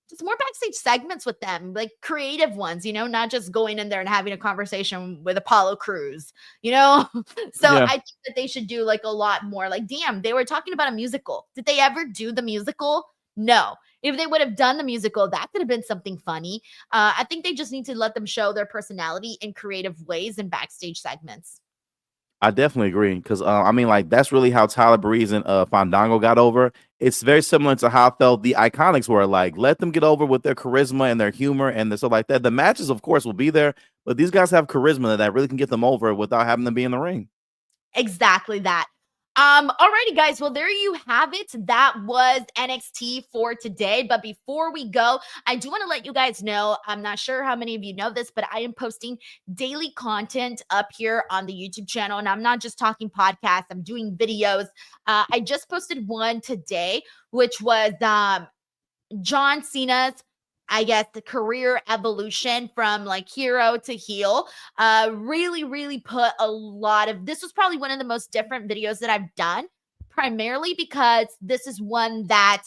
just more backstage segments with them, like creative ones, you know, not just going in there and having a conversation with Apollo Crews, you know? So Yeah. I think that they should do like a lot more. Like, damn, they were talking about a musical. Did they ever do the musical? No. If they would have done the musical, that could have been something funny. I think they just need to let them show their personality in creative ways in backstage segments. I definitely agree because I mean, like that's really how Tyler Breeze and Fandango got over. It's very similar to how I felt the Iconics were. Like, let them get over with their charisma and their humor and stuff like that. The matches, of course, will be there, but these guys have charisma that really can get them over without having them be in the ring. Exactly that. Alrighty, guys. Well, there you have it. That was NXT for today. But before we go, I do want to let you guys know, I'm not sure how many of you know this, but I am posting daily content up here on the YouTube channel. And I'm not just talking podcasts, I'm doing videos. I just posted one today, which was John Cena's, I guess, the career evolution from like hero to heel. Really put a lot of, this was probably one of the most different videos that I've done, primarily because this is one that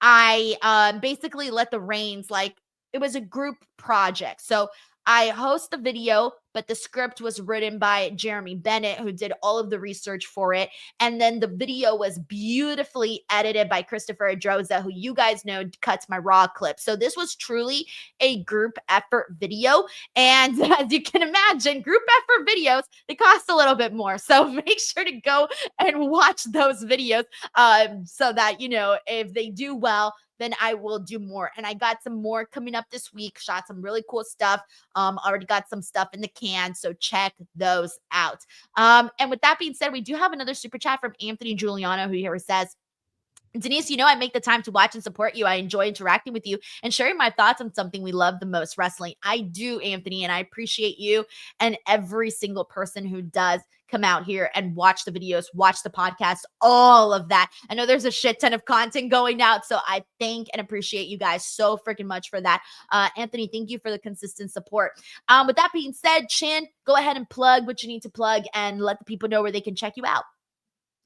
I basically let the reins, like it was a group project. So I host the video, but the script was written by Jeremy Bennett, who did all of the research for it. And then the video was beautifully edited by Christopher Adroza, who you guys know cuts my raw clips. So this was truly a group effort video. And as you can imagine, group effort videos, they cost a little bit more. So make sure to go and watch those videos so that, you know, if they do well, then I will do more. And I got some more coming up this week, shot some really cool stuff. Already got some stuff in the can, so check those out. And with that being said, we do have another super chat from Anthony Giuliano, who here says, Denise, you know I make the time to watch and support you. I enjoy interacting with you and sharing my thoughts on something we love the most, wrestling. I do, Anthony, and I appreciate you and every single person who does come out here and watch the videos, watch the podcast, all of that. I know there's a shit ton of content going out, so I thank and appreciate you guys so freaking much for that. Anthony, thank you for the consistent support. With that being said, Chin, go ahead and plug what you need to plug and let the people know where they can check you out.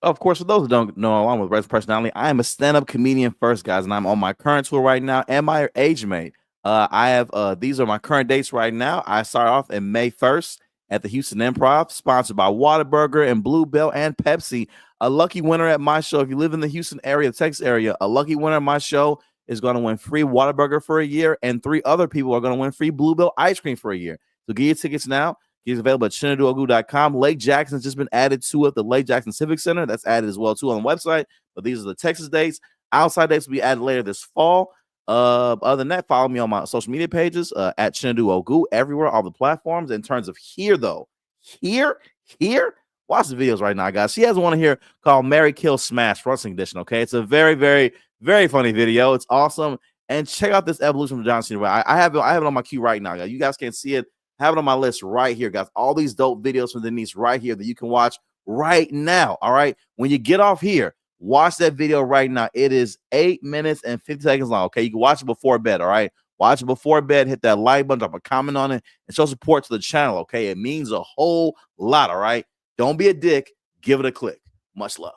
Of course, for those who don't know, I'm with Res Personality. I am a stand-up comedian first, guys, and I'm on my current tour right now and my age mate. I have these are my current dates right now. I start off in May 1st at the Houston Improv, sponsored by Whataburger and Bluebell and Pepsi. A lucky winner at my show, if you live in the Houston area, the Texas area, a lucky winner at my show is going to win free Whataburger for a year, and 3 other people are going to win free Bluebell ice cream for a year. So get your tickets now. He's available at ChineduOgu.com. Lake Jackson's just been added to it. The Lake Jackson Civic Center, that's added as well, too, on the website. But these are the Texas dates. Outside dates will be added later this fall. Other than that, follow me on my social media pages at Chinedu Ogu, everywhere, all the platforms. In terms of here, though, here, watch the videos right now, guys. She has one here called Mary Kill Smash Wrestling Edition, okay? It's a very, very, very funny video. It's awesome. And check out this evolution of John Cena. I have it on my queue right now, guys. You guys can't see it. Have it on my list right here, guys. All these dope videos from Denise right here that you can watch right now. All right. When you get off here, watch that video right now. It is 8 minutes and 50 seconds long. Okay. You can watch it before bed. All right. Watch it before bed. Hit that like button, drop a comment on it, and show support to the channel. Okay. It means a whole lot. All right. Don't be a dick. Give it a click. Much love.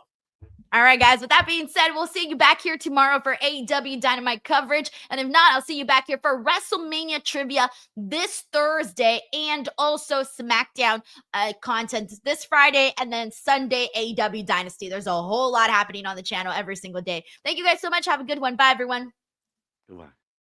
All right, guys. With that being said, we'll see you back here tomorrow for AEW Dynamite coverage. And if not, I'll see you back here for WrestleMania trivia this Thursday and also SmackDown content this Friday and then Sunday AEW Dynasty. There's a whole lot happening on the channel every single day. Thank you guys so much. Have a good one. Bye, everyone. Goodbye.